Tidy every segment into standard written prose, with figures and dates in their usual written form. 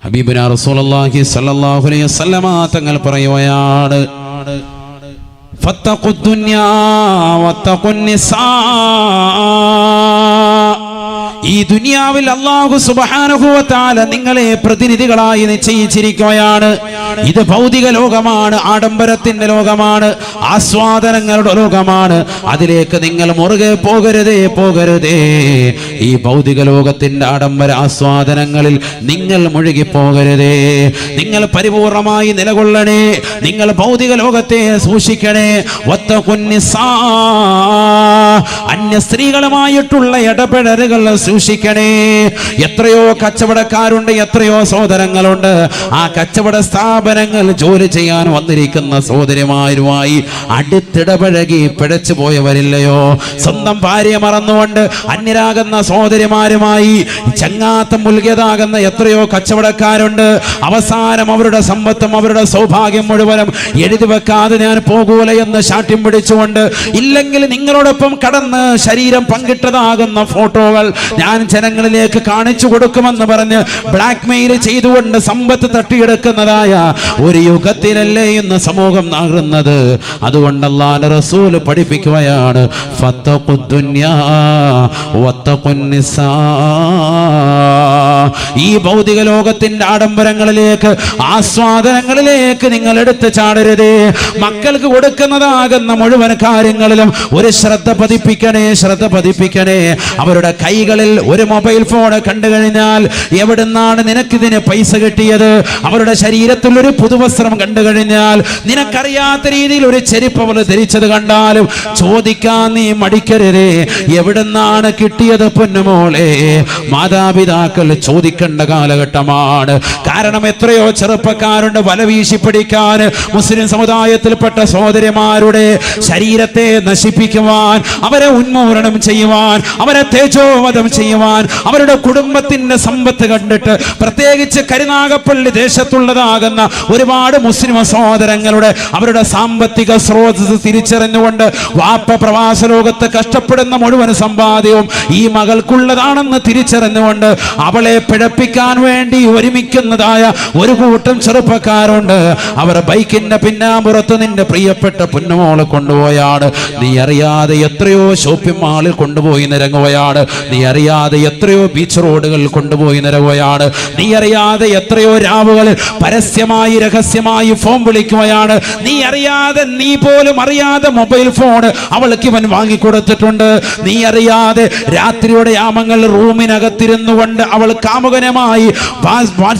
ഹബീബുനാ റസൂലുള്ളാഹി സ്വല്ലല്ലാഹു അലൈഹി വസല്ലമ തങ്ങൾ പറയുകയാണ്, ഫത്തഖുദ്ദുന്യാ വത്തഖുന്നിസാ. ഈ ദുനിയാവിൽ അല്ലാഹു സുബ്ഹാനഹു വ തആല നിങ്ങളെ പ്രതിനിധികളായി നിശ്ചയിച്ചിരിക്കുകയാണ്. ഇത് ഭൗതിക ലോകമാണ്, ആഡംബരത്തിന്റെ ലോകമാണ്, ആസ്വാദനങ്ങളുടെ ലോകമാണ്. അതിലേക്ക് നിങ്ങൾ മുറുകെ പോകരുതേ. ഈ ഭൗതിക ലോകത്തിന്റെ ആഡംബര ആസ്വാദനങ്ങളിൽ നിങ്ങൾ മുഴുകി പോകരുതേ. നിങ്ങൾ പരിപൂർണമായി നിലകൊള്ളണേ. നിങ്ങൾ ഭൗതിക ലോകത്തെ സൂക്ഷിക്കണേ. വത്തഖുന്നിസാ, അന്യ സ്ത്രീകളുമായിട്ടുള്ള ഇടപെടലുകൾ സൂക്ഷിക്കണേ. എത്രയോ കച്ചവടക്കാരുണ്ട്, എത്രയോ സഹോദരങ്ങളുണ്ട്. ആ കച്ചവട സ്ഥാപനങ്ങൾ ജോലി ചെയ്യാൻ വന്നിരിക്കുന്ന സഹോദരിമാരുമായി അടുത്തിടപഴകി പിഴച്ചു പോയവരില്ലയോ? സ്വന്തം ഭാര്യയെ മറന്നുകൊണ്ട് അന്യരാകുന്ന സഹോദരിമാരുമായി ചങ്ങാത്തം മുൽകിയതാകുന്ന എത്രയോ കച്ചവടക്കാരുണ്ട്. അവസാനം അവരുടെ സമ്പത്തും അവരുടെ സൗഭാഗ്യം മുഴുവനും എഴുതി വെക്കാതെ ഞാൻ പോകൂല എന്ന് ശാഠ്യം പിടിച്ചുകൊണ്ട്, ഇല്ലെങ്കിൽ നിങ്ങളോടൊപ്പം കടന്ന് ശരീരം പങ്കിട്ടതാകുന്ന ഫോട്ടോകൾ ഞാൻ ജനങ്ങളിലേക്ക് കാണിച്ചു കൊടുക്കുമെന്ന് പറഞ്ഞ് ബ്ലാക്ക് മെയിൽ ചെയ്തുകൊണ്ട് സമ്പത്ത് തട്ടിയെടുക്കുന്നതായ ഒരു യുഗത്തിലല്ലേ ഇന്ന് സമൂഹം നാകുന്നത്? അതുകൊണ്ട് അല്ലാഹുവിന്റെ റസൂൽ പഠിപ്പിക്കുകയാണ്, ഫത്തഖുദ്ദുന്യാ വത്തഖുന്നിസാ. ഈ ഭൗതിക ലോകത്തിന്റെ ആഡംബരങ്ങളിലേക്ക്, ആസ്വാദനങ്ങളിലേക്ക് നിങ്ങൾ എടുത്തു ചാടരുതേ. മക്കൾക്ക് കൊടുക്കുന്നതാകുന്ന മുഴുവൻ കാര്യങ്ങളിലും ഒരു ശ്രദ്ധ പതിപ്പിക്കണേ. അവരുടെ കൈകളിൽ ഒരു മൊബൈൽ ഫോൺ കണ്ടു കഴിഞ്ഞാൽ എവിടുന്നാണ് നിനക്കിതിന് പൈസ കിട്ടിയത്? അവരുടെ ശരീരത്തിൽ ഒരു പുതുവസ്ത്രം കണ്ടു കഴിഞ്ഞാൽ, നിനക്കറിയാത്ത രീതിയിൽ ഒരു ചെരുപ്പ് അവർ ധരിച്ചത് കണ്ടാലും ചോദിക്കാൻ നീ മടിക്കരുതേ. എവിടുന്നാണ് കിട്ടിയത് പൊന്നുമോളെ? മാതാപിതാക്കൾ ചോദിക്കേണ്ട കാലഘട്ടമാണ്. കാരണം എത്രയോ ചെറുപ്പക്കാരുണ്ട് വല വീശി പിടിക്കാൻ, മുസ്ലിം സമുദായത്തിൽപ്പെട്ട സഹോദരിമാരുടെ ശരീരത്തെ നശിപ്പിക്കുവാൻ, അവരെ ഉന്മൂലനം ചെയ്യുവാൻ, അവരെ തേജോവധം ചെയ്യുവാൻ, അവരുടെ കുടുംബത്തിന്റെ സമ്പത്ത് കണ്ടിട്ട്, പ്രത്യേകിച്ച് കരുനാഗപ്പള്ളി ദേശത്തുള്ളതാകുന്ന ഒരുപാട് മുസ്ലിം സഹോദരങ്ങളുടെ അവരുടെ സാമ്പത്തിക സ്രോതസ് തിരിച്ചറിഞ്ഞുകൊണ്ട് വാപ്പ പ്രവാസ ലോകത്ത് കഷ്ടപ്പെടുന്ന മുഴുവൻ സമ്പാദ്യവും ഈ മകൾക്കുള്ളതാണെന്ന് തിരിച്ചറിഞ്ഞുകൊണ്ട് അവളെ പിഴപ്പിക്കാൻ വേണ്ടി ഒരുമിക്കുന്നതായ ഒരു കൂട്ടം ചെറുപ്പക്കാരുണ്ട്. അവർ ബൈക്കിന്റെ പിന്നാമ്പുറത്ത് നിന്റെ പ്രിയപ്പെട്ട പൊന്നുമോളെ കൊണ്ടുപോയാണ്. നീ അറിയാതെ എത്രയോ ഷോപ്പിംഗ് മാളിൽ കൊണ്ടുപോയി നിരങ്ങുകയാണ്. നീ അറിയാതെ എത്രയോ ബീച്ച് റോഡുകൾ കൊണ്ടുപോയി നിരങ്ങുകയാണ്. നീ അറിയാതെ എത്രയോ രാവുകളിൽ പരസ്യമായി രഹസ്യമായി ഫോൺ വിളിക്കുകയാണ്. നീ അറിയാതെ, നീ പോലും അറിയാതെ മൊബൈൽ ഫോൺ അവൾക്ക് ഇവൻ വാങ്ങിക്കൊടുത്തിട്ടുണ്ട്. നീ അറിയാതെ രാത്രിയുടെ യാമങ്ങൾ റൂമിനകത്തിരുന്നു കൊണ്ട് അവൾ കാമുകനുമായി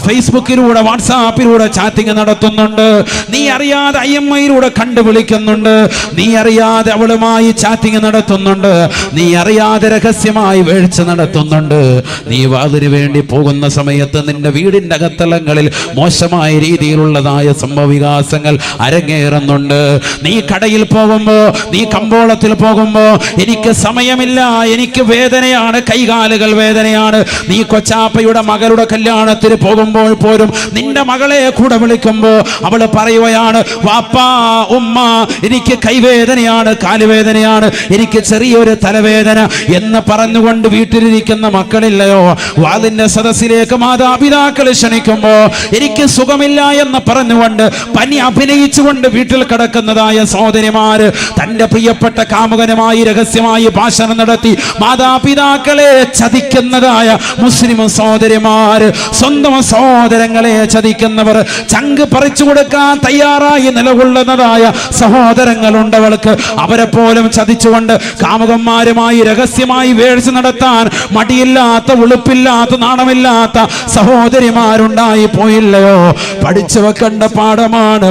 ഫേസ്ബുക്കിലൂടെ വാട്സാപ്പിലൂടെ ചാറ്റിംഗ് നടത്തുന്നുണ്ട്. നീ അറിയാതെ IMIയിലൂടെ കണ്ടുവിളിക്കുന്നുണ്ട്. നീ അറിയാതെ അവളുമായി ചാറ്റിംഗ് നടത്തുന്നുണ്ട്. നീ അറിയാതെ രഹസ്യമായി വീഴ്ച നടത്തുന്നുണ്ട്. നീ വാതിന് വേണ്ടി പോകുന്ന സമയത്ത് നിന്റെ വീടിന്റെ അകത്തളങ്ങളിൽ മോശമായ രീതിയിലുള്ളതായ സംഭവവികാസങ്ങൾ അരങ്ങേറുന്നുണ്ട്. നീ കടയിൽ പോകുമ്പോ, നീ കമ്പോളത്തിൽ പോകുമ്പോ, എനിക്ക് സമയമില്ല, എനിക്ക് വേദനയാണ്, കൈകാലുകൾ വേദനയാണ്. നീ കൊച്ചാപ്പയുടെ മകളുടെ കല്യാണത്തിന് പോകുമ്പോൾ പോലും നിന്റെ മകളെ കൂടെ വിളിക്കുമ്പോ അവള് പറയുകയാണ്, വാപ്പാ ഉമ്മ എനിക്ക് കൈവേദനയാണ്, കാലുവേദനയാണ്, എനിക്ക് ചെറിയൊരു തലവേദന എന്ന് പറഞ്ഞുകൊണ്ട് വീട്ടിലിരിക്കുന്ന മക്കളില്ലയോ? വാതിന്റെ സദസ്സിലേക്ക് മാതാപിതാക്കൾ ക്ഷണിക്കുമ്പോ എനിക്ക് സുഖമില്ല എന്ന് പറഞ്ഞുകൊണ്ട് പനി അഭിനയിച്ചുകൊണ്ട് വീട്ടിൽ കിടക്കുന്നതായ സഹോദരിമാര് തന്റെ പ്രിയപ്പെട്ട കാമുകനുമായി രഹസ്യമായി ഭാഷണം നടത്തി മാതാപിതാക്കളെ ചതിക്കുന്നതായ മുസ്ലിം സഹോദരിമാര്, സ്വന്തം സഹോദരങ്ങളെ ചതിക്കുന്നവർ, ചങ്ക് പറിച്ചു കൊടുക്കാൻ തയ്യാറായി നിലകൊള്ളുന്നതായ സഹോദരങ്ങളുണ്ട് അവൾക്ക്. അവരെ പോലും ചതിച്ചുകൊണ്ട് കാമുകന്മാരുമായി രഹസ്യമായി വേഴ്ച നടത്താൻ മടിയില്ലാത്ത, ഉളുപ്പില്ലാത്ത, നാണമില്ലാത്ത സഹോദരിമാരുണ്ടായി പോയില്ലയോ? പഠിച്ചു വെക്കേണ്ട പാഠമാണ്.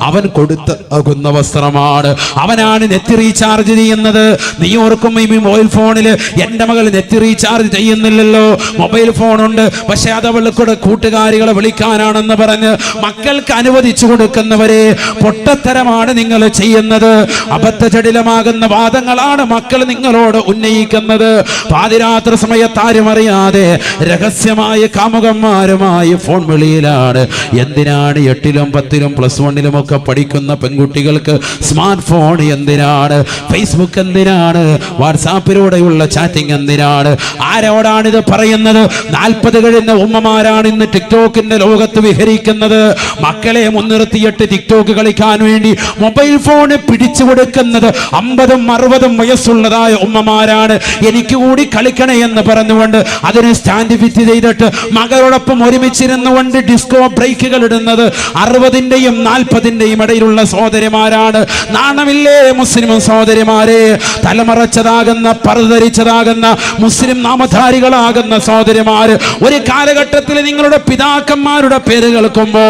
അവൻ കൊടുത്താകുന്ന വസ്ത്രമാണ്. അവനാണ് നെറ്റ് റീചാർജ് ചെയ്യുന്നത്. നീ ഓർക്കും ഈ മൊബൈൽ ഫോണില് എന്റെ മകൾ നെറ്റ് റീചാർജ് ചെയ്യുന്നില്ലല്ലോ, മൊബൈൽ ഫോണുണ്ട്, പക്ഷെ അത് അവൾക്കൂടെ കൂട്ടുകാരികളെ വിളിക്കാനാണെന്ന് പറഞ്ഞ് മക്കൾക്ക് അനുവദിച്ചു കൊടുക്കുന്നവരെ പൊട്ടത്തരമാണ് നിങ്ങൾ ചെയ്യുന്നത്. അബദ്ധജടിലമാകുന്ന വാദങ്ങളാണ് മക്കൾ നിങ്ങളോട് ഉന്നയിക്കുന്നത്. പാതിരാത്രി സമയത്ത് ആരും അറിയാതെ രഹസ്യമായ കാമുകന്മാരുമായി ഫോൺ വിളിയിലാണ്. എന്തിനാണ് 8ലും 10ലും +1 ഒക്കെ പഠിക്കുന്ന പെൺകുട്ടികൾക്ക് സ്മാർട്ട് ഫോൺ എന്തിനാണ്? ഫേസ്ബുക്ക് എന്തിനാണ്? വാട്സാപ്പിലൂടെയുള്ള ചാറ്റിംഗ് എന്തിനാണ്? ആരോടാണിത് പറയുന്നത് 40 കഴിഞ്ഞ ഉമ്മമാരാണ് ഇന്ന് ടിക്ടോക്കിന്റെ ലോകത്ത് വിഹരിക്കുന്നത്. മക്കളെ മുൻനിർത്തിയിട്ട് ടിക്ടോക്ക് കളിക്കാൻ വേണ്ടി മൊബൈൽ ഫോണ് പിടിച്ചു കൊടുക്കുന്നത് 50-60 വയസ്സുള്ളതായ ഉമ്മമാരാണ്. എനിക്ക് കൂടി കളിക്കണേ എന്ന് പറഞ്ഞുകൊണ്ട് അതിന് സ്റ്റാൻഡ് ഫിറ്റ് ചെയ്തിട്ട് മകളോടൊപ്പം ഒരുമിച്ചിരുന്നുകൊണ്ട് ഡിസ്കോ ബ്രേക്കുകൾ ഇടുന്നത് 60-ന്റെയും 40-ന്റെയും ഇടയിലുള്ള സഹോദരിമാരാണ്. നാണമില്ലേ മുസ്ലിം സഹോദരിമാരെ? തലമറച്ചതാകുന്ന പറുധരിച്ചതാകുന്ന മുസ്ലിം നാമധാരികളാകുന്ന സഹോദരിമാര് ഒരു കാലഘട്ടത്തിൽ നിങ്ങളുടെ പിതാക്കന്മാരുടെ പേര് കേൾക്കുമ്പോ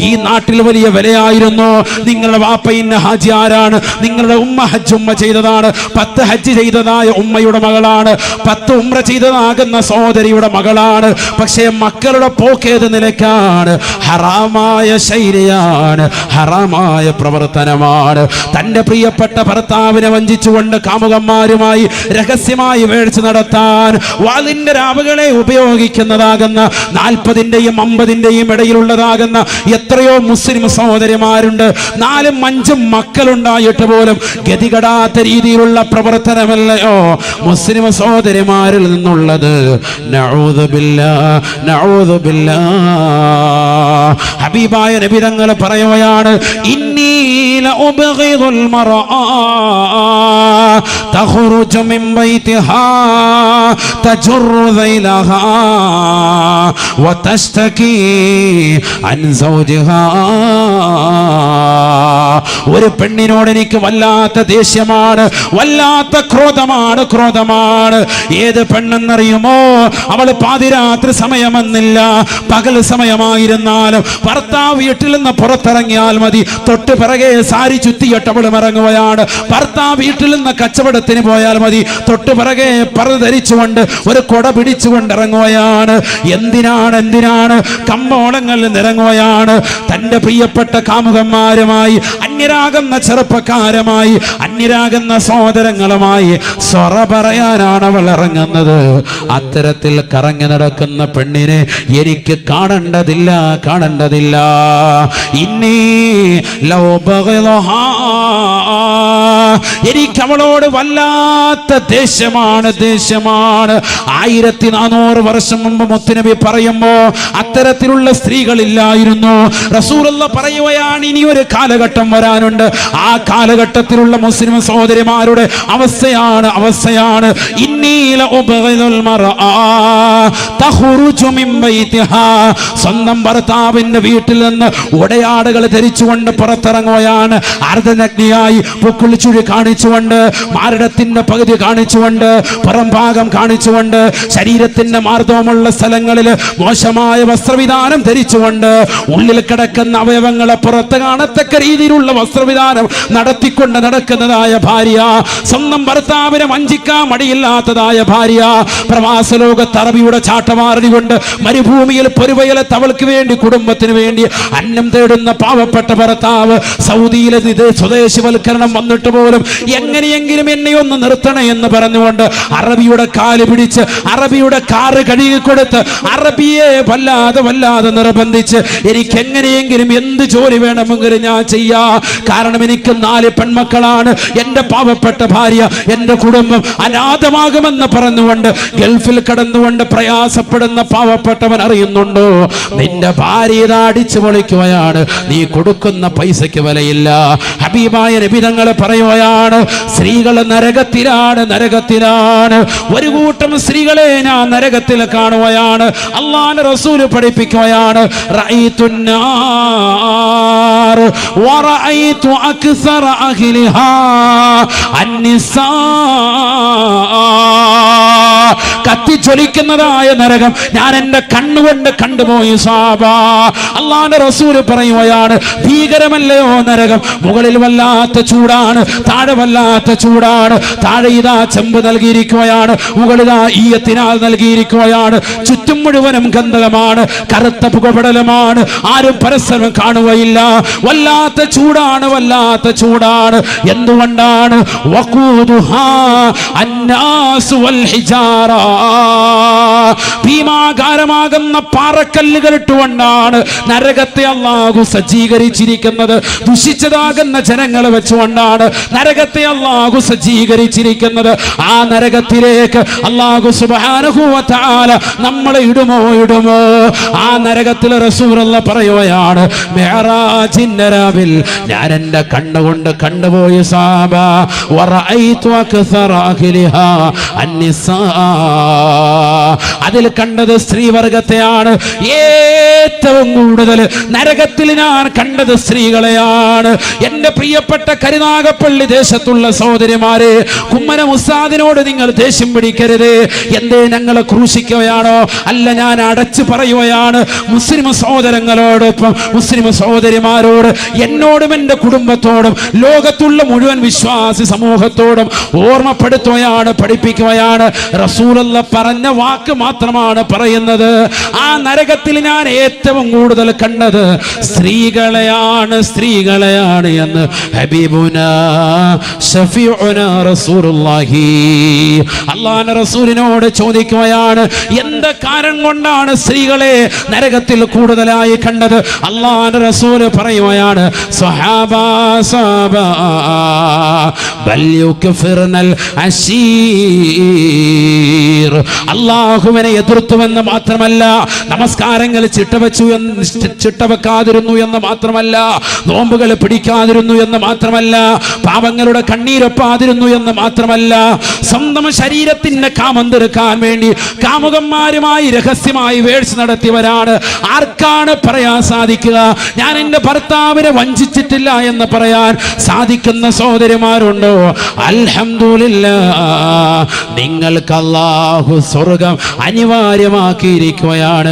ഈ നാട്ടിൽ വലിയ വിലയായിരുന്നു. നിങ്ങളുടെ വാപ്പ ഇന്ന ഹാജി ആരാണ്? നിങ്ങളുടെ ഉമ്മ ഹജ്ജ് ഉമ്മ ചെയ്തതാണ്. 10 ഹജ്ജ് ചെയ്തതായ ഉമ്മയുടെ മകളാണ്. 10 ഉംറ ചെയ്തതാകുന്ന സഹോദരിയുടെ മകളാണ്. പക്ഷേ മക്കളുടെ പോക്കേത് നിലക്കാണ്? ഹറാമായ ശൈലിയാണ്, ഹറാമായ പ്രവർത്തനമാണ്. തന്റെ പ്രിയപ്പെട്ട ഭർത്താവിനെ വഞ്ചിച്ചുകൊണ്ട് കാമുകന്മാരുമായി രഹസ്യമായി വേഴ്ച നടത്താൻ വാളിന്റെ രാവുകളെ ഉപയോഗിക്കുന്നതാകുന്ന 40-ന്റെയും 50-ന്റെയും ഇടയിലുള്ളതാകുന്ന എത്രയോ മുസ്ലിം സഹോദരിമാരുണ്ട്. 4-5 മക്കളുണ്ടായിട്ട് പോലും ഗതികെടാത്ത രീതിയിലുള്ള പ്രവർത്തനമല്ലയോ മുസ്ലിം സഹോദരിമാരിൽ നിന്നുള്ളത്? നഊദു ബില്ലാഹ്, നഊദു ബില്ലാഹ്. ഹബീബായ നബി തങ്ങൾ പറയുകയാണ്, ഇന്നി ലഉബ്ഗിദുൽ മർആ തഖ്റുജു മിൻ ബൈതിഹാ തജുറു ദൈലഹാ വതസ്തകി അൻ സൗജിഹാ. ഒരു പെണ്ണിനോട് എനിക്ക് വല്ലാത്ത ദേഷ്യമാണ്, വല്ലാത്ത ക്രോധമാണ്. ഏത് പെണ്ണെന്നറിയുമോ? അവള് പാതിരാത്രി സമയമെന്നില്ല, പകൽ സമയമായിരുന്നാലും ഭർത്താവ് വീട്ടിൽ നിന്ന് പുറത്തിറങ്ങിയാൽ മതി, തൊട്ട് പിറകെ സാരി ചുറ്റിയിട്ട് അവളും ഇറങ്ങുകയാണ്. ഭർത്താവ് വീട്ടിൽ നിന്ന് കച്ചവടത്തിന് പോയാൽ മതി, തൊട്ട് പിറകെ പർദ്ദ ധരിച്ചുകൊണ്ട് ഒരു കൊട പിടിച്ചുകൊണ്ട് ഇറങ്ങുകയാണ്. എന്തിനാണ്? കമ്പോളങ്ങളിൽ നിറങ്ങുകയാണ്. തന്റെ പ്രിയപ്പെട്ട കാമുകന്മാരുമായി, അന്യരാകുന്ന ചെറുപ്പക്കാരുമായി, അന്യരാകുന്ന സഹോദരങ്ങളുമായി സ്വറ പറയാനാണ് അവൾ ഇറങ്ങുന്നത്. അത്തരത്തിൽ കറങ്ങി നടക്കുന്ന പെണ്ണിനെ എനിക്ക് കാണേണ്ടതില്ല. ഇന്നീ ലൗ ബഗളഹാ, എനിക്ക് അവളോട് വല്ലാത്ത ദേഷ്യമാണ്. 1400 വർഷം മുമ്പ് മുത്തുനബി പറയുമ്പോ അത്തരത്തിലുള്ള സ്ത്രീകളില്ലായിരുന്നു. റസൂലുള്ള പറയുകയാണ്, ഇനി ഒരു കാലഘട്ടം വരാനുണ്ട്. ആ കാലഘട്ടത്തിലുള്ള മുസ്ലിം സഹോദരിമാരുടെ അവസ്ഥയാണ് ഇന്നീല ഉബഗിദുൽ മർആ തഖ്റുജു മിൻ ബൈതിഹാ. സ്വന്തം ഭർത്താവിന്റെ വീട്ടിൽ നിന്ന് ഉടയാടകൾ ധരിച്ചുകൊണ്ട് പുറത്തിറങ്ങുകയാണ്. അർദ്ധനഗ്നിയായി പൊക്കുളിച്ചുഴി കാണിച്ചുകൊണ്ട്, മാരടത്തിന്റെ പകുതി കാണിച്ചുകൊണ്ട്, പുറം ഭാഗം കാണിച്ചുകൊണ്ട്, ശരീരത്തിന്റെ മാർദ്ദവമുള്ള സ്ഥലങ്ങളിൽ മോശമായ വസ്ത്രവിധാനം ധരിച്ചുകൊണ്ട്, ഉള്ളിൽ കിടക്കുന്ന അവയവങ്ങളെ പുറത്ത് കാണത്തക്ക രീതിയിലുള്ള വസ്ത്രവിധാനം നടത്തിക്കൊണ്ട് നടക്കുന്നതായ ഭാര്യ, സ്വന്തം ഭർത്താവിനെ വഞ്ചിക്കാൻ മടിയില്ലാത്തതായ ഭാര്യ, പ്രവാസ ലോകത്ത് അറബിയുടെ ചാട്ടമാറടി കൊണ്ട് മരുഭൂമിയിൽ പൊരുവയലെ തവൾക്ക് വേണ്ടി, കുടുംബത്തിന് വേണ്ടി അന്നം തേടുന്ന പാവപ്പെട്ട ഭർത്താവ്, സൗദിയിലെ സ്വദേശിവൽക്കരണം വന്നിട്ട് പോലും എങ്ങനെയെങ്കിലും എന്നെ ഒന്ന് നിർത്തണേ എന്ന് പറഞ്ഞുകൊണ്ട് അറബിയുടെ കാല് പിടിച്ച്, അറബിയുടെ കാറ് കഴുകിക്കൊടുത്ത്, അറബിയെ വല്ലാതെ നിർബന്ധിച്ച് എനിക്ക് എങ്ങനെയെങ്കിലും എന്ത് ജോലി വേണമെങ്കിലും ഞാൻ ചെയ്യാ, കാരണം എനിക്ക് 4 പെൺമക്കളാണ്, എന്റെ പാവപ്പെട്ട ഭാര്യ, എന്റെ കുടുംബം അനാഥമാകുമെന്ന് പറഞ്ഞുകൊണ്ട് ഗൾഫിൽ കടന്നുകൊണ്ട് പ്രയാസപ്പെടുന്ന പാവപ്പെട്ടവൻ അറിയുന്നുണ്ടോ? നിന്റെ ഭാര്യ അടിച്ചു പൊളിക്കുകയാണ്, നീ കൊടുക്കുന്ന പൈസയ്ക്ക് വിലയില്ല. ഹബീബായ നബി തങ്ങൾ പറയുകയാണ്, സ്ത്രീകൾ നരകത്തിലാണ്. ഒരു കൂട്ടം സ്ത്രീകളെ ഞാൻ നരകത്തിൽ കാണുകയാണ്. അല്ലാഹുവിന്റെ റസൂൽ പഠിപ്പിക്കുകയാണ്, റഅയ്തുൻ നാർ വറഅയ്തു അക്സറ അഹ്ലിഹാ അന്നിസാ. കത്തിച്ചൊലിക്കുന്നതായ നരകം ഞാൻ എന്റെ കണ്ണുകൊണ്ട് കണ്ടുപോയി സാബ. അല്ലാഹുവിന്റെ റസൂൽ പറയുകയാണ്, ഭീകരമല്ലയോ നരകം? മുകളിൽ വല്ലാത്ത ചൂടാണ്, താഴെ വല്ലാത്ത ചൂടാണ്. താഴെ ഇതാ ചെമ്പ് നൽകിയിരിക്കുകയാണ്, മുകളിതാ ഈയത്തിനാൽ നൽകിയിരിക്കുകയാണ്. ചുറ്റും മുഴുവനും ഗന്ധകമാണ്, കറുത്ത പുകപടലമാണ്, ആരും പരസ്പരം കാണുകയില്ല. വല്ലാത്ത ചൂടാണ്. എന്തുകൊണ്ടാണ്? വഖൂദുഹാ അന്നാസ് വൽ ഹിജാറ. ഭീമാകാരമാകുന്ന പാറക്കല്ലുകൾ ഇട്ടുകൊണ്ടാണ് നരകത്തെ അല്ലാഹു സജ്ജീകരിച്ചിരിക്കുന്നത്. ദുഷിച്ചതാകുന്ന ജനങ്ങളെ വെച്ചുകൊണ്ടാണ്. നരകത്തെ അല്ലാഹു സജ്ജീകരിച്ചിരിക്കുന്നത്. ആ നരകത്തിലേക്ക് അല്ലാഹു സുബ്ഹാനഹു വ തആല നമ്മളെ ഇടുമോ? ആ നരകത്തിൽ റസൂലുള്ളാഹി പറയുകയാണ്, മിഅ്റാജിന്റെ രാവിൽ ഞാൻ എൻ്റെ കണ്ണുകൊണ്ട് കണ്ടുപോയി സഹാബ, വറഅയ്തു അക്സറ അഹ്ലിഹാ അന്നിസാ, അതിൽ കണ്ടത് സ്ത്രീവർഗത്തെയാണ്. ഏറ്റവും കൂടുതൽ നരകത്തിൽ ഞാൻ കണ്ടത് സ്ത്രീകളെയാണ്. എൻ്റെ പ്രിയപ്പെട്ട കരുനാഗപ്പള്ളി ദേശത്തുള്ള സഹോദരിമാരെ, കുമ്മനം ഉസ്താദിനോട് നിങ്ങൾ ദേഷ്യം പിടിക്കരുത്. എന്തേ ഞങ്ങളെ ക്രൂശിക്കുകയാണോ? അല്ല, ഞാൻ അടച്ചു പറയുകയാണ്. മുസ്ലിം സഹോദരങ്ങളോടൊപ്പം മുസ്ലിം സഹോദരിമാരോട്, എന്നോടും എൻ്റെ കുടുംബത്തോടും ലോകത്തുള്ള മുഴുവൻ വിശ്വാസി സമൂഹത്തോടും ഓർമ്മപ്പെടുത്തുകയാണ്, പഠിപ്പിക്കുകയാണ്. റസൂലുള്ളാഹി പറഞ്ഞ വാക്ക് മാത്രമാണ് പറയുന്നത്. ആ നരകത്തിൽ ഞാൻ ഏറ്റവും കൂടുതൽ കണ്ടത് സ്ത്രീകളെയാണ് എന്ന് ഹബീബുനാ ശഫീഉനാ റസൂലുള്ളാഹി അല്ലാഹുവിന്റെ റസൂലിനോട് ചോദിക്കുകയാണ്, എന്ത് കാരണം കൊണ്ടാണ് സ്ത്രീകളെ നരകത്തിൽ കൂടുതലായി കണ്ടത്? അല്ലാഹുവിന്റെ റസൂൽ പറയുകയാണ്, സ്വഹാബാ ബൽ യുക്ഫിർനൽ അശീർ, അല്ലാഹുവിനെ എതിർത്തുവെന്ന് മാത്രമല്ല, നമസ്കാരങ്ങൾ ചിട്ടവെക്കാതിരുന്നു എന്ന് മാത്രമല്ല, നോമ്പുകൾ പിടിക്കാതിരുന്നു എന്ന് മാത്രമല്ല, പാപങ്ങളുടെ കണ്ണീരൊപ്പാതിരുന്നു എന്ന് മാത്രമല്ല, സ്വന്തം ശരീരത്തിന്റെ കാമം തീർക്കാൻ വേണ്ടി കാമുകന്മാരുമായി രഹസ്യമായി വേഴ്ച നടത്തിയവരാണ്. ആർക്കാണ് പറയാൻ സാധിക്കുക? ഞാൻ എൻ്റെ ഭർത്താവിനെ വഞ്ചിച്ചിട്ടില്ല എന്ന് പറയാൻ സാധിക്കുന്ന സഹോദരിമാരുണ്ടോ? അൽഹംദുലില്ലാഹ്, നിങ്ങൾക്ക് അല്ലാഹു സ്വർഗം അനിവാര്യമാക്കിയിരിക്കുകയാണ്.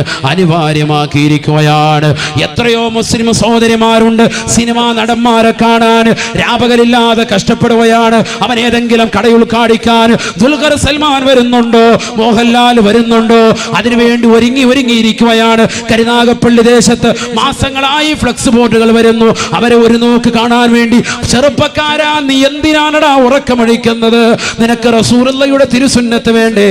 എത്രയോ മുസ്ലിം സഹോദരിമാരുണ്ട് സിനിമാ നടന്മാരെ കാണാൻ രാപകലില്ലാതെ കഷ്ടപ്പെടുകയാണ്. അവൻ ഏതെങ്കിലും കടയിൽ കാണിക്കാൻ ദുൽഖർ സൽമാൻ വരുന്നുണ്ടോ, മോഹൻലാൽ വരുന്നുണ്ടോ, അതിനുവേണ്ടി ഒരുങ്ങിയിരിക്കുകയാണ്. കരുനാഗപ്പള്ളി ദേശത്ത് മാസങ്ങളായി ഫ്ലക്സ് ബോർഡുകൾ വരുന്നു. അവരെ ഒരു നോക്ക് കാണാൻ വേണ്ടി, ചെറുപ്പക്കാരാ നീ എന്തിനാണടാ ഉറക്കമഴിക്കുന്നത്? നിനക്ക് റസൂലുള്ളാഹിയുടെ തിരുസുന്നത്ത് വേണ്ടേ?